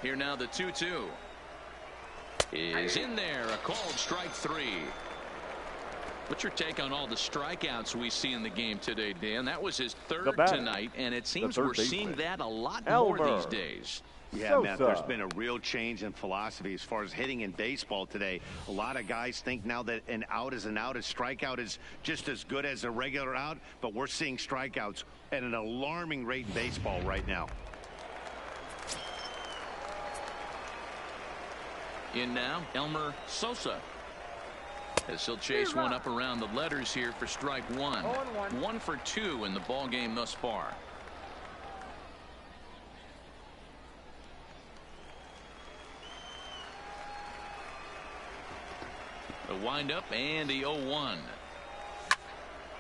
Here now the 2-2 is in there. A called strike 3. What's your take on all the strikeouts we see in the game today, Dan? That was his third tonight, and it seems we're seeing that a lot more these days. Yeah, Matt, there's been a real change in philosophy as far as hitting in baseball today. A lot of guys think now that an out is an out, a strikeout is just as good as a regular out, but we're seeing strikeouts at an alarming rate in baseball right now. In now, Elmer Sosa. As he'll chase one up around the letters here for strike 1. 1 for 2 in the ball game thus far. The windup and the 0-1.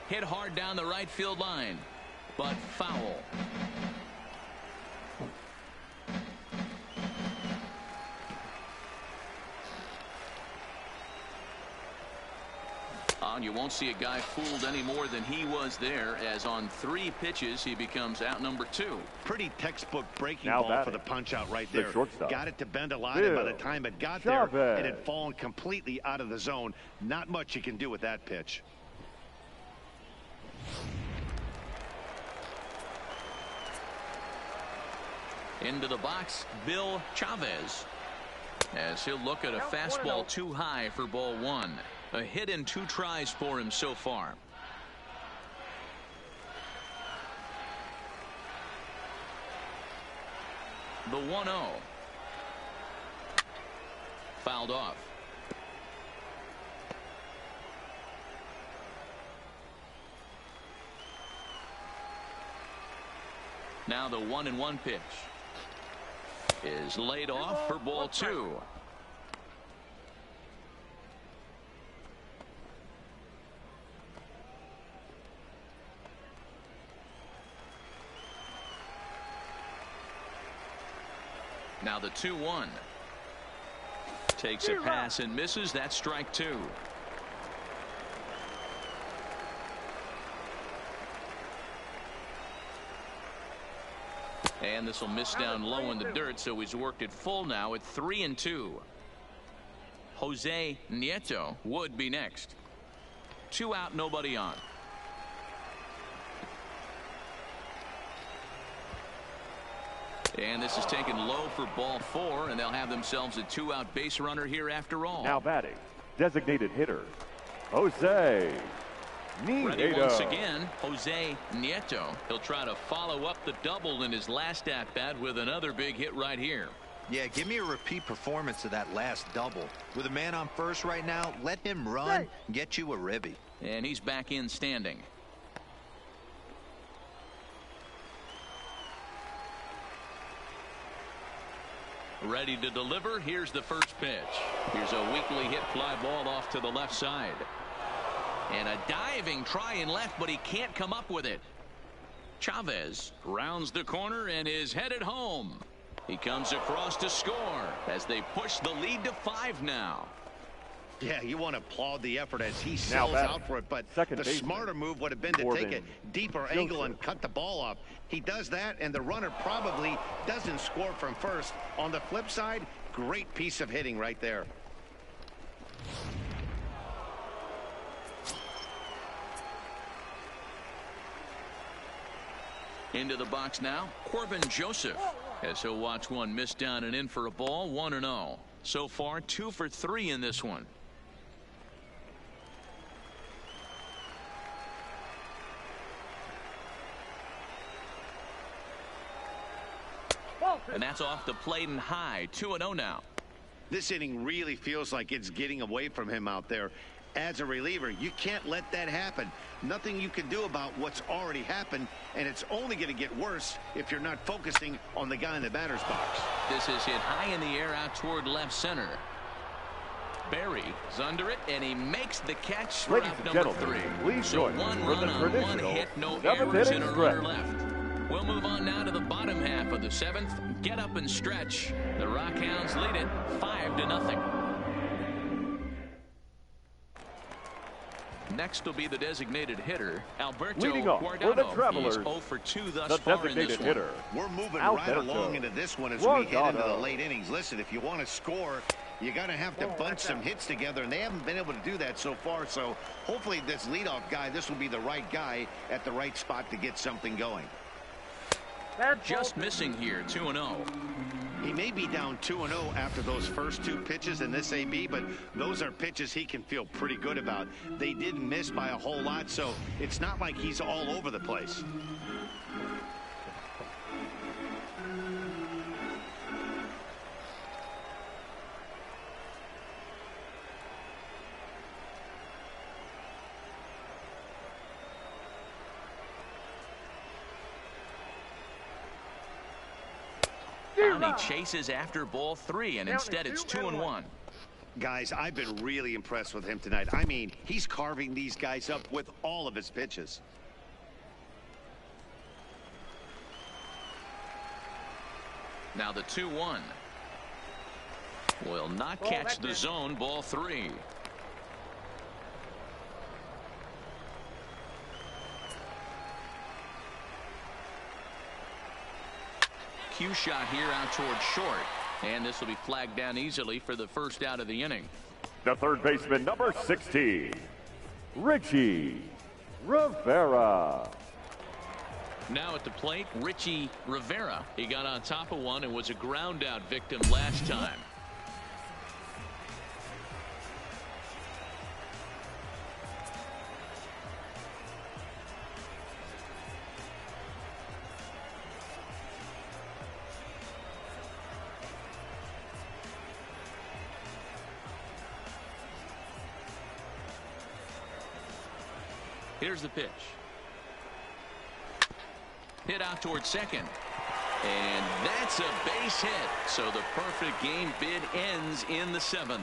Hit hard down the right field line, but foul. You won't see a guy fooled any more than he was there, as on 3 pitches he becomes out number 2. Pretty textbook breaking ball for the punch out right there. Got it to bend a lot, and by the time it got there, it had fallen completely out of the zone. Not much you can do with that pitch. Into the box, Bill Chavez, as he'll look at a fastball too high for ball 1. A hit in 2 tries for him so far. The 1-0. Fouled off. Now the 1-1 pitch is laid off for ball 2. Now the 2-1. Takes a pass and misses. That's strike 2. And this will miss down low in the dirt, so he's worked it full now at 3-2. Jose Nieto would be next. 2 out, nobody on. And this is taken low for ball 4, and they'll have themselves a 2-out base runner here after all. Now batting, designated hitter, Jose Nieto. Ready once again, Jose Nieto. He'll try to follow up the double in his last at-bat with another big hit right here. Yeah, give me a repeat performance of that last double. With a man on first right now, let him run, get you a ribby. And he's back in standing. Ready to deliver. Here's the first pitch. Here's a weakly hit fly ball off to the left side. And a diving try in left, but he can't come up with it. Chavez rounds the corner and is headed home. He comes across to score as they push the lead to 5 now. Yeah, you want to applaud the effort as he sells out for it, but the smarter move would have been to take a deeper angle and cut the ball off. He does that, and the runner probably doesn't score from first. On the flip side, great piece of hitting right there. Into the box now, Corbin Joseph, as he'll watch one miss down and in for a ball. 1-0. So far, 2 for 3 in this one. And that's off the plate and high. 2-0 now. This inning really feels like it's getting away from him out there. As a reliever, you can't let that happen. Nothing you can do about what's already happened, and it's only going to get worse if you're not focusing on the guy in the batter's box. This is hit high in the air out toward left center. Barry is under it, and he makes the catch for out number 3. Please so join one for run the on one hit, no errors and a runner left. We'll move on now to the bottom half of the 7th. Get up and stretch. The Rockhounds lead it 5-0. Next will be the designated hitter, Alberto Leading off Guardado. for the Travelers, He's 0 for 2 thus the far in this designated one. hitter. We're moving Alberto right along into this one as we head into the late innings. Listen, if you want to score, you got to have to bunch some hits together, and they haven't been able to do that so far. So hopefully this leadoff guy, this will be the right guy at the right spot to get something going. Just missing here, 2-0. He may be down 2-0 after those first 2 pitches in this AB, but those are pitches he can feel pretty good about. They didn't miss by a whole lot, so it's not like he's all over the place. And he chases after ball 3, and instead it's 2-1. Guys, I've been really impressed with him tonight. I mean, he's carving these guys up with all of his pitches. Now the 2-1. Will not catch the zone. Ball 3. Cue shot here out towards short, and this will be flagged down easily for the first out of the inning. The third baseman, number 16, Richie Rivera. Now at the plate, Richie Rivera. He got on top of one and was a ground out victim last time. Here's the pitch. Hit out towards second. And that's a base hit. So the perfect game bid ends in the 7th.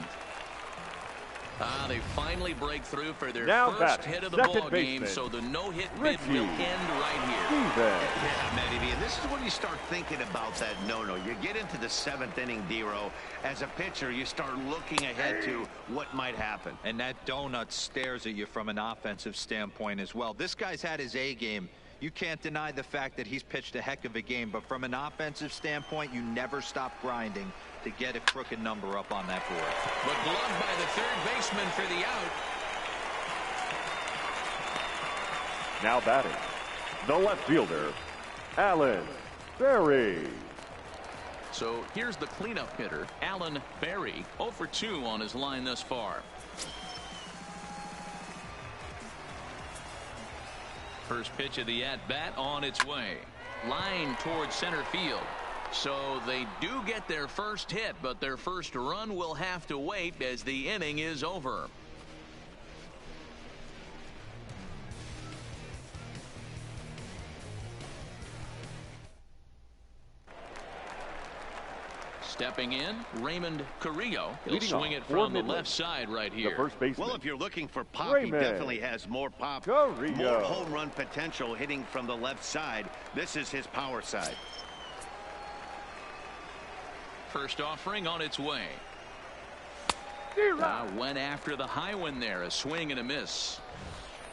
They finally break through for their first hit of the ball game. So the no-hit bid will end right here. Yeah, Matty, and this is when you start thinking about that no-no. You get into the 7th inning, D-Row. As a pitcher, you start looking ahead to what might happen. And that donut stares at you from an offensive standpoint as well. This guy's had his A game. You can't deny the fact that he's pitched a heck of a game, but from an offensive standpoint, you never stop grinding to get a crooked number up on that board. But gloved by the third baseman for the out. Now batting, the left fielder, Alan Berry. So here's the cleanup hitter, Alan Berry, 0 for 2 on his line thus far. First pitch of the at-bat on its way. Line towards center field. So they do get their first hit, but their first run will have to wait as the inning is over. Stepping in, Raymond Carrillo. He'll swing it from the left side right here. The first baseman. Well, if you're looking for pop, he definitely has more pop. Carrillo. More home run potential hitting from the left side. This is his power side. First offering on its way. Went after the high one there. A swing and a miss.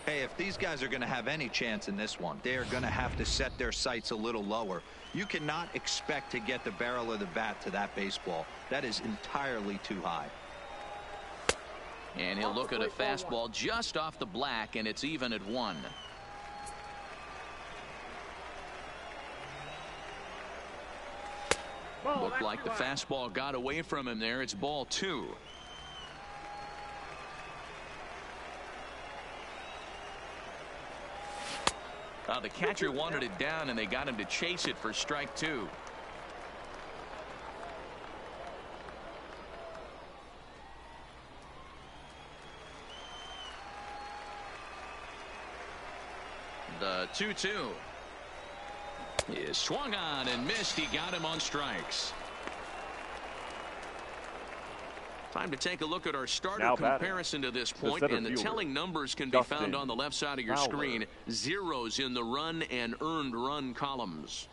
Hey, if these guys are going to have any chance in this one, they are going to have to set their sights a little lower. You cannot expect to get the barrel of the bat to that baseball. That is entirely too high. And he'll look at a fastball just off the black, and it's even at 1. Looked like the fastball got away from him there. It's ball 2. The catcher wanted it down, and they got him to chase it for strike 2. The 2-2 is swung on and missed. He got him on strikes. Time to take a look at our starter comparison to this point, and the telling numbers can be found on the left side of your screen. Zeros in the run and earned run columns.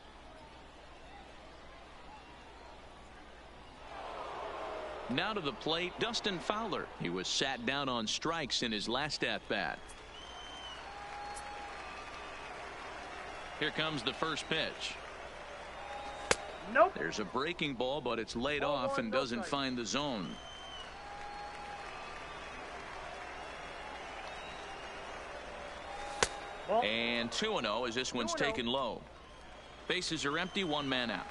Now to the plate, Dustin Fowler. He was sat down on strikes in his last at-bat. Here comes the first pitch. Nope. There's a breaking ball, but it's laid off and doesn't find the zone. And 2-0 as this one's taken low. Bases are empty, 1 man out.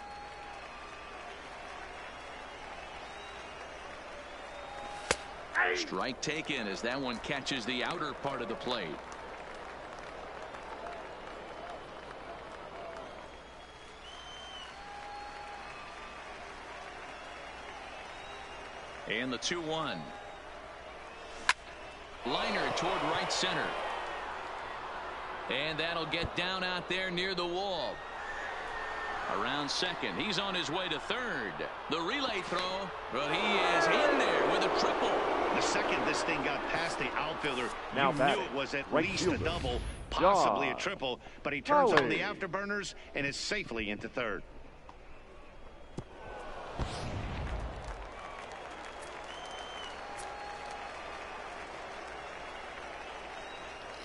Strike taken as that one catches the outer part of the plate. And the 2-1. Liner toward right center. And that'll get down out there near the wall. Around second. He's on his way to third. The relay throw, but he is in there with a triple. The second this thing got past the outfielder, you knew it was at least a double, possibly a triple, but he turns on the afterburners and is safely into third.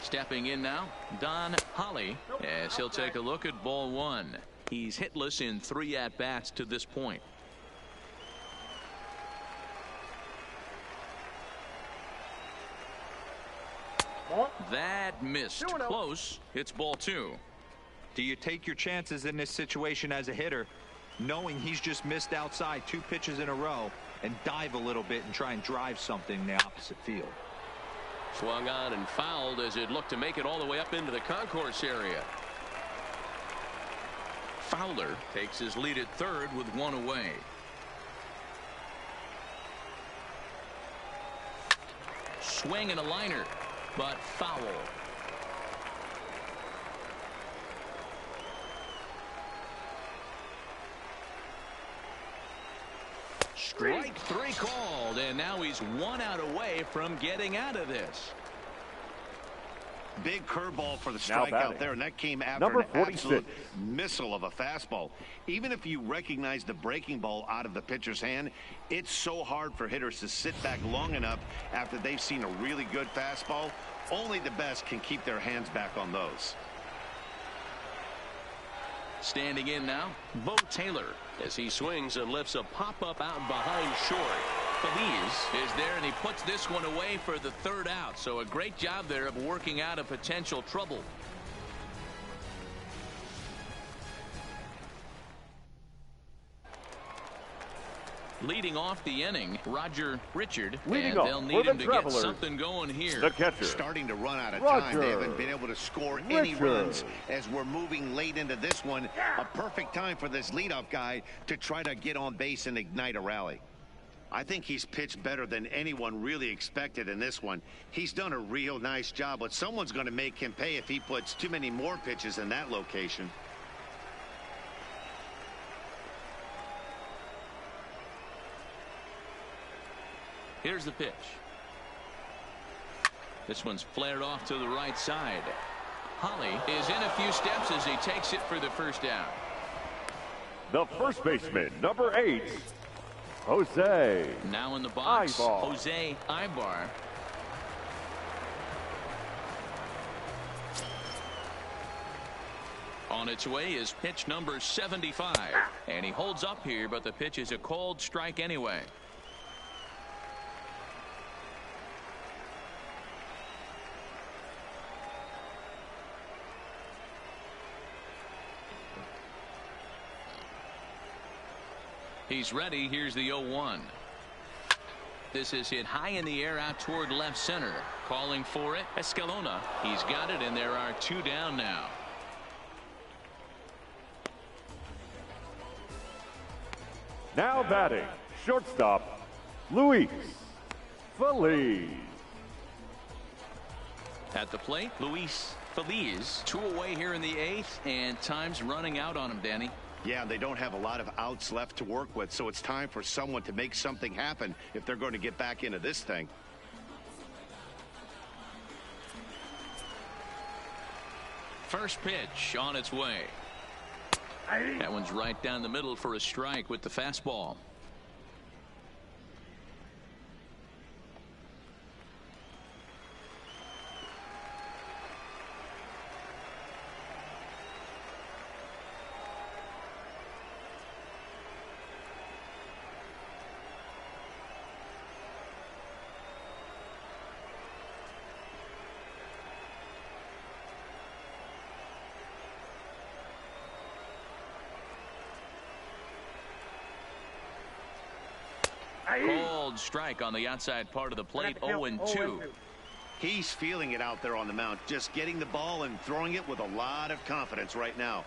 Stepping in now, Don Holly, as he'll take a look at ball 1. He's hitless in 3 at-bats to this point. That missed. Close. It's ball 2. Do you take your chances in this situation as a hitter, knowing he's just missed outside 2 pitches in a row, and dive a little bit and try and drive something in the opposite field? Swung on and fouled as it looked to make it all the way up into the concourse area. Fowler takes his lead at third with 1 away. Swing and a liner, but foul. Strike 3 called, and now he's 1 out away from getting out of this. Big curveball for the strikeout there, and that came after an absolute missile of a fastball. Even if you recognize the breaking ball out of the pitcher's hand, it's so hard for hitters to sit back long enough after they've seen a really good fastball. Only the best can keep their hands back on those. Standing in now, Bo Taylor, as he swings and lifts a pop-up out behind short. Feliz is there, and he puts this one away for the 3rd out. So a great job there of working out a potential trouble. Leading off the inning, Roger Richard, and they'll need him to get something going here. The catcher, starting to run out of time. They haven't been able to score any runs as we're moving late into this one. A perfect time for this leadoff guy to try to get on base and ignite a rally. I think he's pitched better than anyone really expected in this one. He's done a real nice job, but someone's going to make him pay if he puts too many more pitches in that location. Here's the pitch. This one's flared off to the right side. Holly is in a few steps as he takes it for the 1st out. The first baseman, number 8, Jose. Now in the box, Ibar. Jose Ibar. On its way is pitch number 75. And he holds up here, but the pitch is a called strike anyway. He's ready. Here's the 0-1. This is hit high in the air out toward left center. Calling for it, Escalona. He's got it, and there are 2 down now. Now batting, shortstop, Luis Feliz. At the plate, Luis Feliz. 2 away here in the 8th, and time's running out on him, Danny. Yeah, they don't have a lot of outs left to work with, so it's time for someone to make something happen if they're going to get back into this thing. First pitch on its way. That one's right down the middle for a strike with the fastball. Called strike on the outside part of the plate. 0-2. He's feeling it out there on the mound, just getting the ball and throwing it with a lot of confidence right now.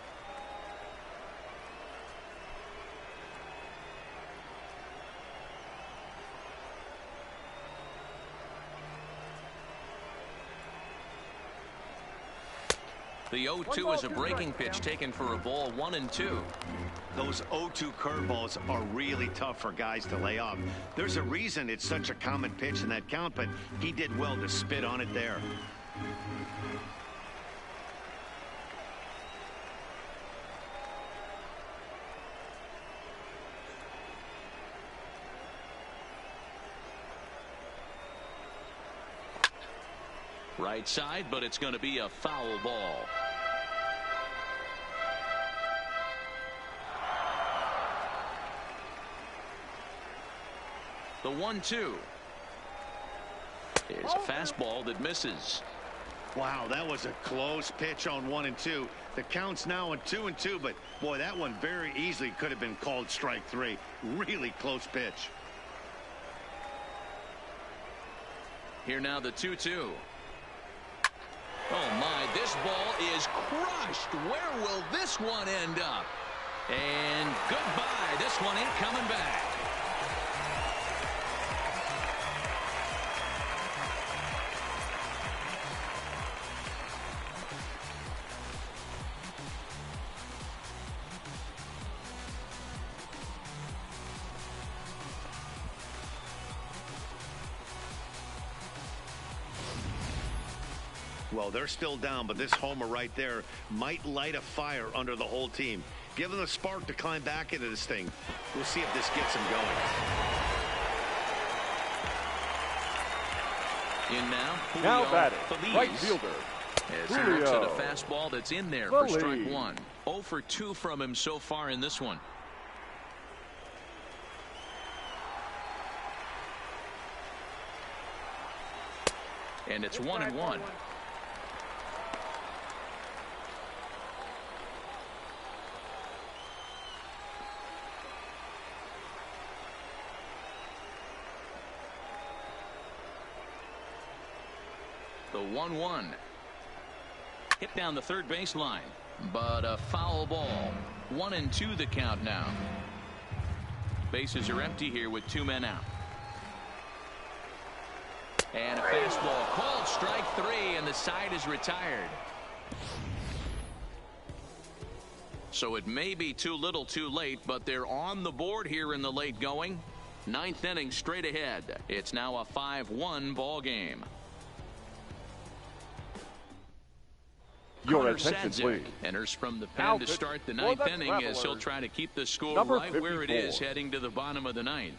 The 0-2 is a breaking pitch taken for a ball. 1-2. Those 0-2 curveballs are really tough for guys to lay off. There's a reason it's such a common pitch in that count, but he did well to spit on it there. Right side, but it's going to be a foul ball. The 1-2 is a fastball that misses. Wow, that was a close pitch on 1-2. The count's now on 2-2, but boy, that one very easily could have been called strike 3. Really close pitch. Here now the 2-2. Oh my, this ball is crushed. Where will this one end up? And goodbye. This one ain't coming back. Well, they're still down, but this homer right there might light a fire under the whole team. Give them a spark to climb back into this thing. We'll see if this gets them going. In now, now batting, Feliz. right fielder, as he looks at a fastball that's in there for strike 1. 0 for 2 from him so far in this one. And it's 1-1. The 1-1. Hit down the third baseline, but a foul ball. 1-2 the count now. Bases are empty here with 2 men out. And a fastball called strike 3, and the side is retired. So it may be too little too late, but they're on the board here in the late going. 9th inning straight ahead. It's now a 5-1 ball game. Your attention, please. Enters from the pen to start the 9th inning as he'll try to keep the score right where it is heading to the bottom of the 9th.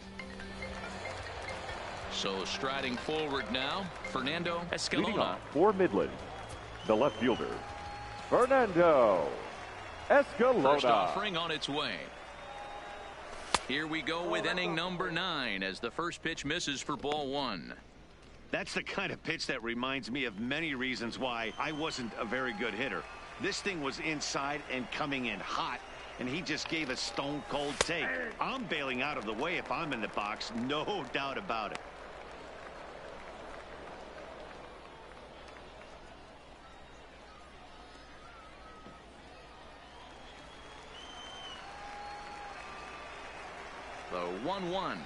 So striding forward now, Fernando Escalona. For Midland, the left fielder, Fernando Escalona. First offering on its way. Here we go with inning number 9 as the first pitch misses for ball 1. That's the kind of pitch that reminds me of many reasons why I wasn't a very good hitter. This thing was inside and coming in hot. and he just gave a stone-cold take. I'm bailing out of the way if I'm in the box, no doubt about it. The 1-1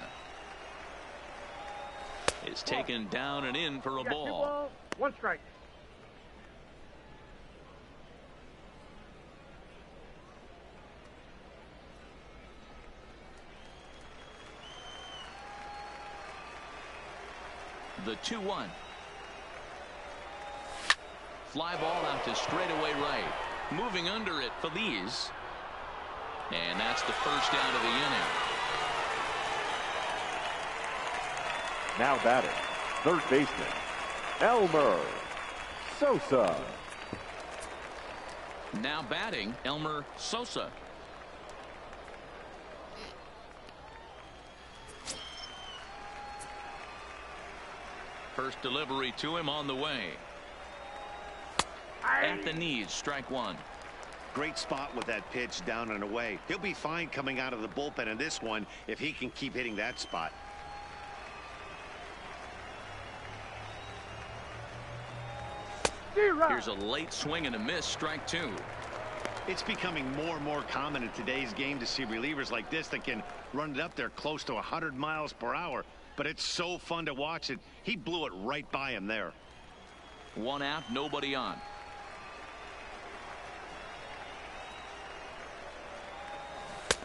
is taken down and in for a ball. 2 balls, 1 strike. The 2-1. Fly ball out to straightaway right. Moving under it, Feliz. And that's the first out of the inning. Now batting, third baseman, Elmer Sosa. Now batting, Elmer Sosa. First delivery to him on the way. At the knees, strike 1. Great spot with that pitch down and away. He'll be fine coming out of the bullpen in this one if he can keep hitting that spot. Here's a late swing and a miss, strike 2. It's becoming more and more common in today's game to see relievers like this that can run it up there close to 100 miles per hour. But it's so fun to watch it. He blew it right by him there. 1 out, nobody on.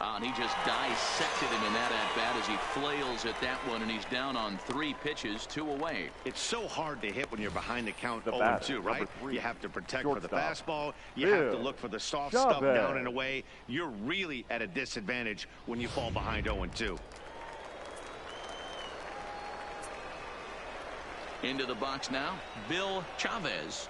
And he just dissected him in that at-bat as he flails at that one, and he's down on 3 pitches, 2 away. It's so hard to hit when you're behind the count 0-2, right? You have to protect for the fastball. You have to look for the soft stuff down and away. You're really at a disadvantage when you fall behind 0-2. Into the box now, Bill Chavez.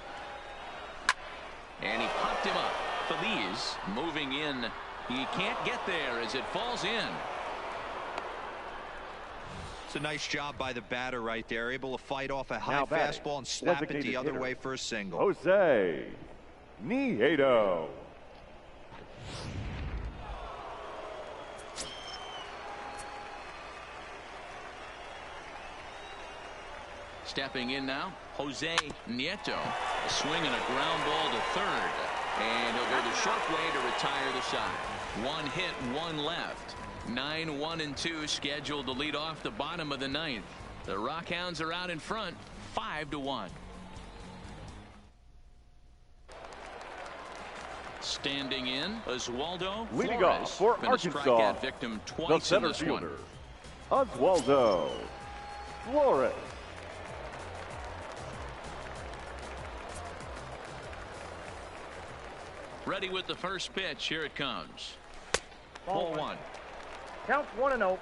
And he popped him up. Feliz moving in. He can't get there as it falls in. It's a nice job by the batter right there. Able to fight off a high fastball and snap it the other way for a single. Jose Nieto. Stepping in now, Jose Nieto. A swing and a ground ball to third. And he'll go the short way to retire the side. 1 hit, 1 left. 9-1-2 scheduled to lead off the bottom of the 9th. The Rockhounds are out in front, 5-1. Standing in, Oswaldo leading Flores. off for Been a Arkansas, strikeout victim the twice in center this fielder, one. Oswaldo Flores. Ready with the first pitch. Here it comes. Ball 1. Count 1-0.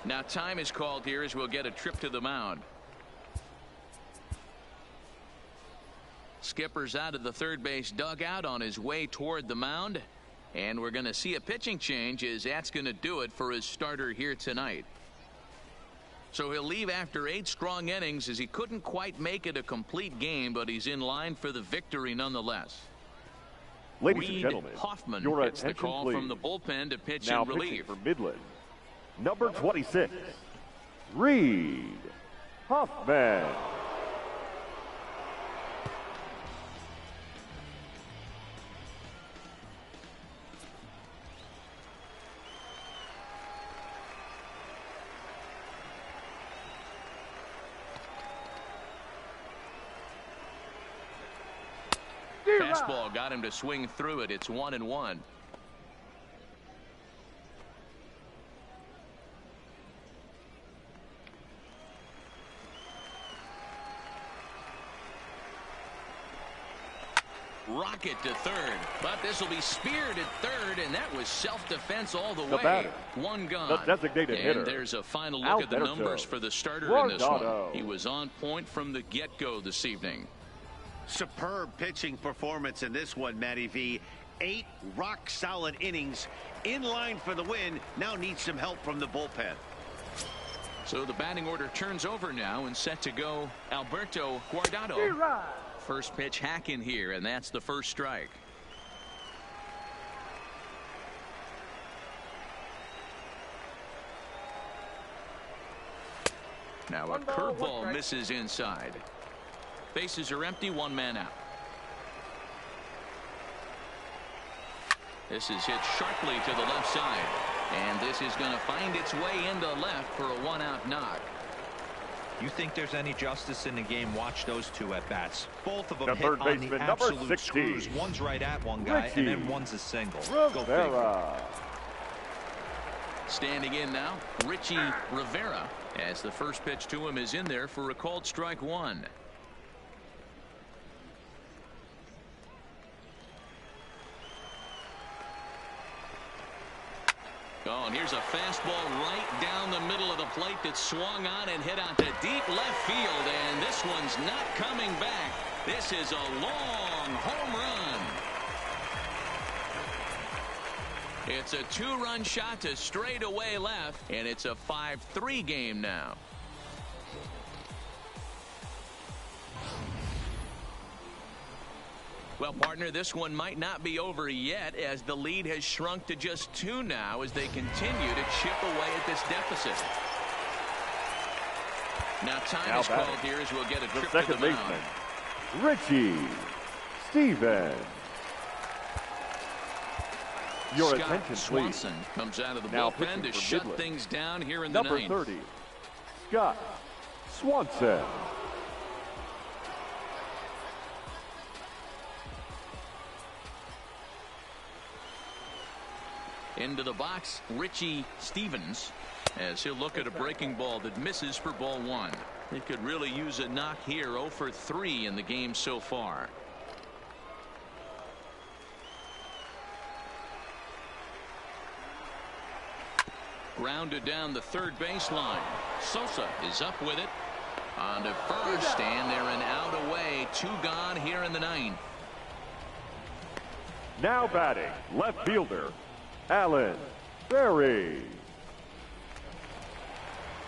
Now time is called here as we'll get a trip to the mound. Skipper's out of the third base dugout on his way toward the mound. And we're going to see a pitching change as that's going to do it for his starter here tonight. So he'll leave after 8 strong innings as he couldn't quite make it a complete game, but he's in line for the victory nonetheless. Ladies and Reed gentlemen, Hoffman your gets the attention, call please. from the bullpen to pitch Now in relief. for Midland, number 26, Reed Hoffman. Fastball got him to swing through it. It's 1-1. Rocket to third, but this will be speared at third, and that was self-defense all the way. Batter, one gone. the designated hitter, and there's a final look at the numbers for the starter in this one. He was on point from the get-go this evening. Superb pitching performance in this one, Matty V. 8 rock-solid innings, in line for the win. Now needs some help from the bullpen. So the batting order turns over now and set to go Alberto Guardado. First pitch hack in here, and that's the first strike. Now a One ball, one curveball strike. misses inside. Bases are empty, one man out. This is hit sharply to the left side. And this is going to find its way into left for a one-out knock. You think there's any justice in the game? Watch those two at bats. Both of them The hit third on the baseman, number absolute 16. screws. One's right at one guy, and then one's a single. Go figure. Rivera. Standing in now, Richie Rivera, as the first pitch to him is in there for a called strike one. Oh, and here's a fastball right down the middle of the plate that swung on and hit out to deep left field, and this one's not coming back. This is a long home run. It's a two-run shot to straightaway left, and it's a 5-3 game now. Well, partner, this one might not be over yet, as the lead has shrunk to just 2 now as they continue to chip away at this deficit. Now time is called here as we'll get a trip second to the mound. baseman, Richie Stevens. Your Scott attention, please. Swanson comes out of the Now bullpen to pitching for shut Midland. things down here in the Number ninth. 30, Scott Swanson. Into the box, Richie Stevens, as he'll look at a breaking ball that misses for ball 1. He could really use a knock here. 0 for 3 in the game so far. Grounded down the third baseline. Sosa is up with it. On to first, and they're an out away. 2 gone here in the ninth. Now batting, left fielder, Alan Berry.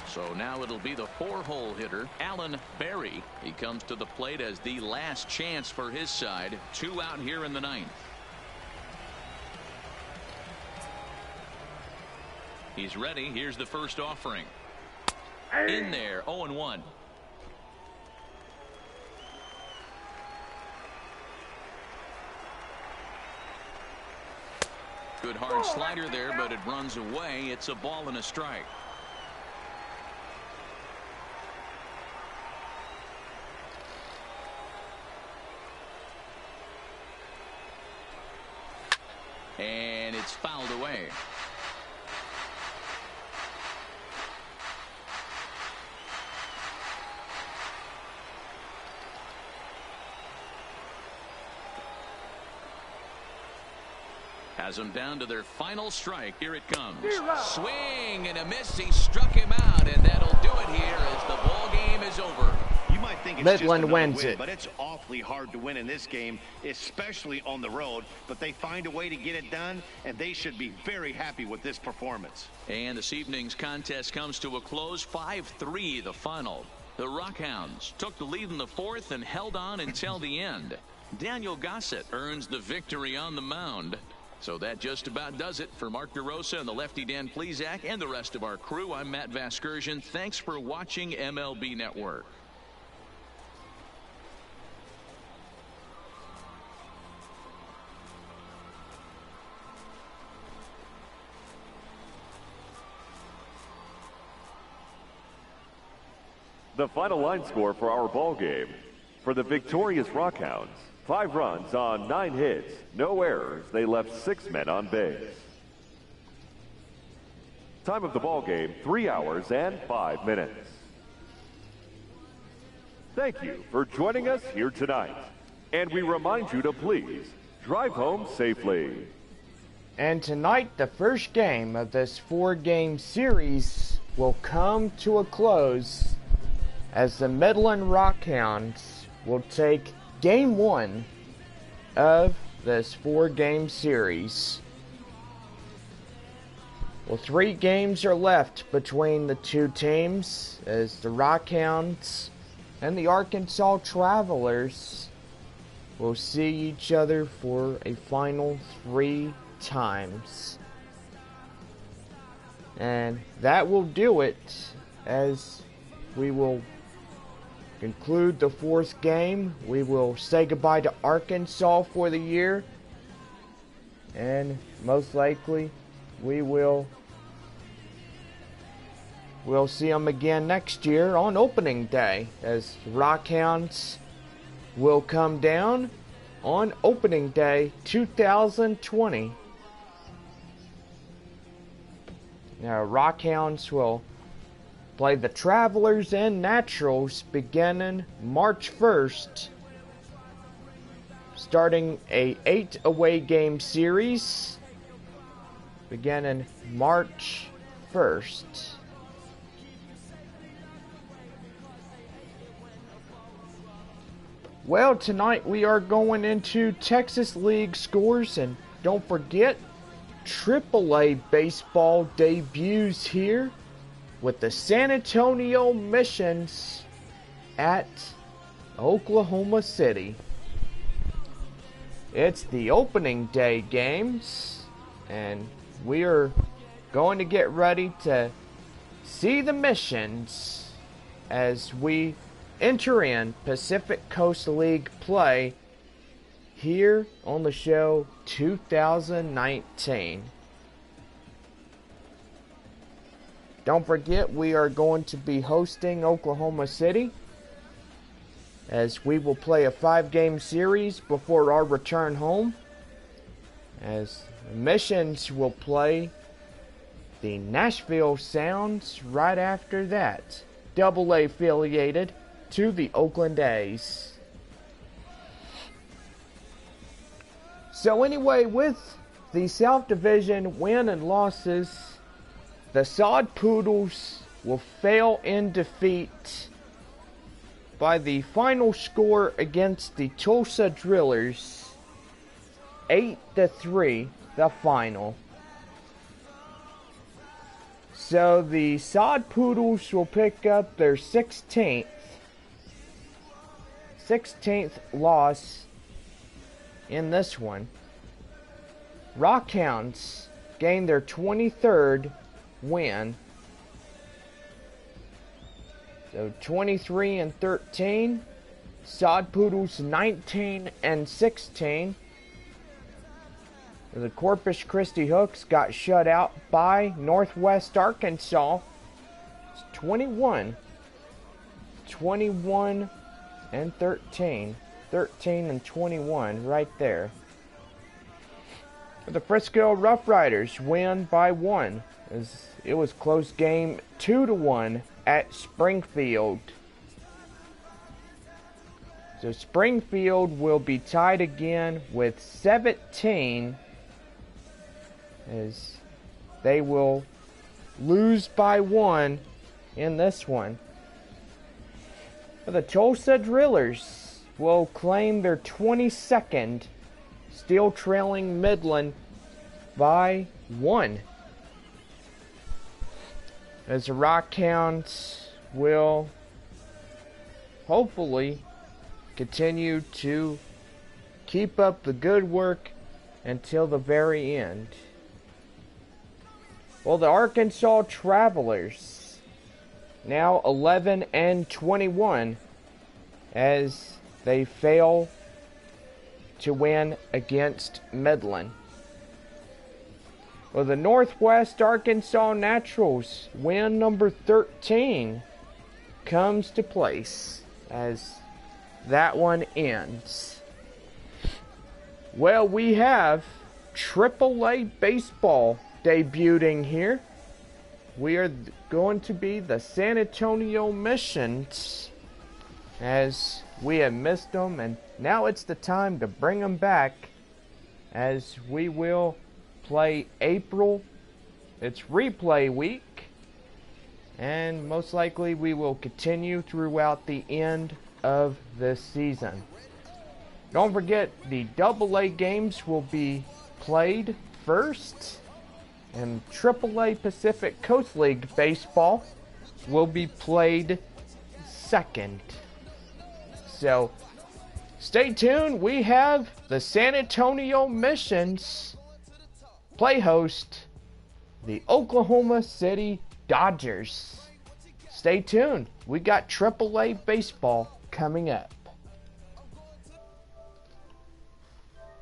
So now it'll be the 4-hole hitter, Alan Berry. He comes to the plate as the last chance for his side. 2 out here in the ninth. He's ready. Here's the first offering. In there, 0-1. Good hard slider there, but it runs away. It's a ball and a strike. And it's fouled away. Has them down to their final strike. Here it comes. Swing and a miss. He struck him out, and that'll do it here as the ball game is over. You might think it's Midland just wins win, it. but it's awfully hard to win in this game, especially on the road. But they find a way to get it done, and they should be very happy with this performance. And this evening's contest comes to a close. 5-3 the final. The Rockhounds took the lead in the 4th and held on until the end. Daniel Gossett earns the victory on the mound. So that just about does it for Mark DeRosa and the lefty Dan Plesac and the rest of our crew. I'm Matt Vasgersian. Thanks for watching MLB Network. The final line score for our ball game. For the victorious Rockhounds, 5 runs on 9 hits, no errors. They left 6 men on base. Time of the ball game, 3 hours and 5 minutes. Thank you for joining us here tonight. And we remind you to please drive home safely. And tonight, the first game of this 4-game series will come to a close as the Midland Rockhounds will take Game 1 of this 4-game series. Well, 3 games are left between the two teams as the Rockhounds and the Arkansas Travelers will see each other for a final 3 times. And that will do it as we will conclude the 4th game. We will say goodbye to Arkansas for the year. And most likely, we'll see them again next year on opening day, as Rockhounds will come down on opening day 2020. Now, Rockhounds will play the Travelers and Naturals beginning March 1st, starting a 8 away game series beginning March 1st. Well, tonight we are going into Texas League scores, and don't forget, AAA baseball debuts here with the San Antonio Missions at Oklahoma City. It's the opening day games, and we are going to get ready to see the Missions as we enter in Pacific Coast League play here on the show 2019. Don't forget, we are going to be hosting Oklahoma City, as we will play a 5-game series before our return home, as Missions will play the Nashville Sounds right after that, AA affiliated to the Oakland A's. So anyway, with the South Division win and losses, the Sod Poodles will fail in defeat by the final score against the Tulsa Drillers, 8-3, the final. So the Sod Poodles will pick up their 16th loss in this one. Rockhounds gained their 23rd win. So 23-13. Sod Poodles 19-16. The Corpus Christi Hooks got shut out by Northwest Arkansas. It's 21-13. 13-21 right there. The Frisco Rough Riders win by 1. It was close game, 2-1 at Springfield. So Springfield will be tied again with 17, as they will lose by 1 in this one. The Tulsa Drillers will claim their 22nd, still trailing Midland by 1. As the Rockhounds will hopefully continue to keep up the good work until the very end. Well, the Arkansas Travelers now 11-21 as they fail to win against Midland. Well, the Northwest Arkansas Naturals win number 13 comes to place as that one ends. Well, we have AAA baseball debuting here. We are going to be the San Antonio Missions, as we have missed them, and now it's the time to bring them back, as we will play April. It's replay week, and most likely we will continue throughout the end of this season. Don't forget, the AA games will be played first, and AAA Pacific Coast League baseball will be played second. So stay tuned. We have the San Antonio Missions play host the Oklahoma City Dodgers. Stay stay tuned. We got AAA baseball coming up.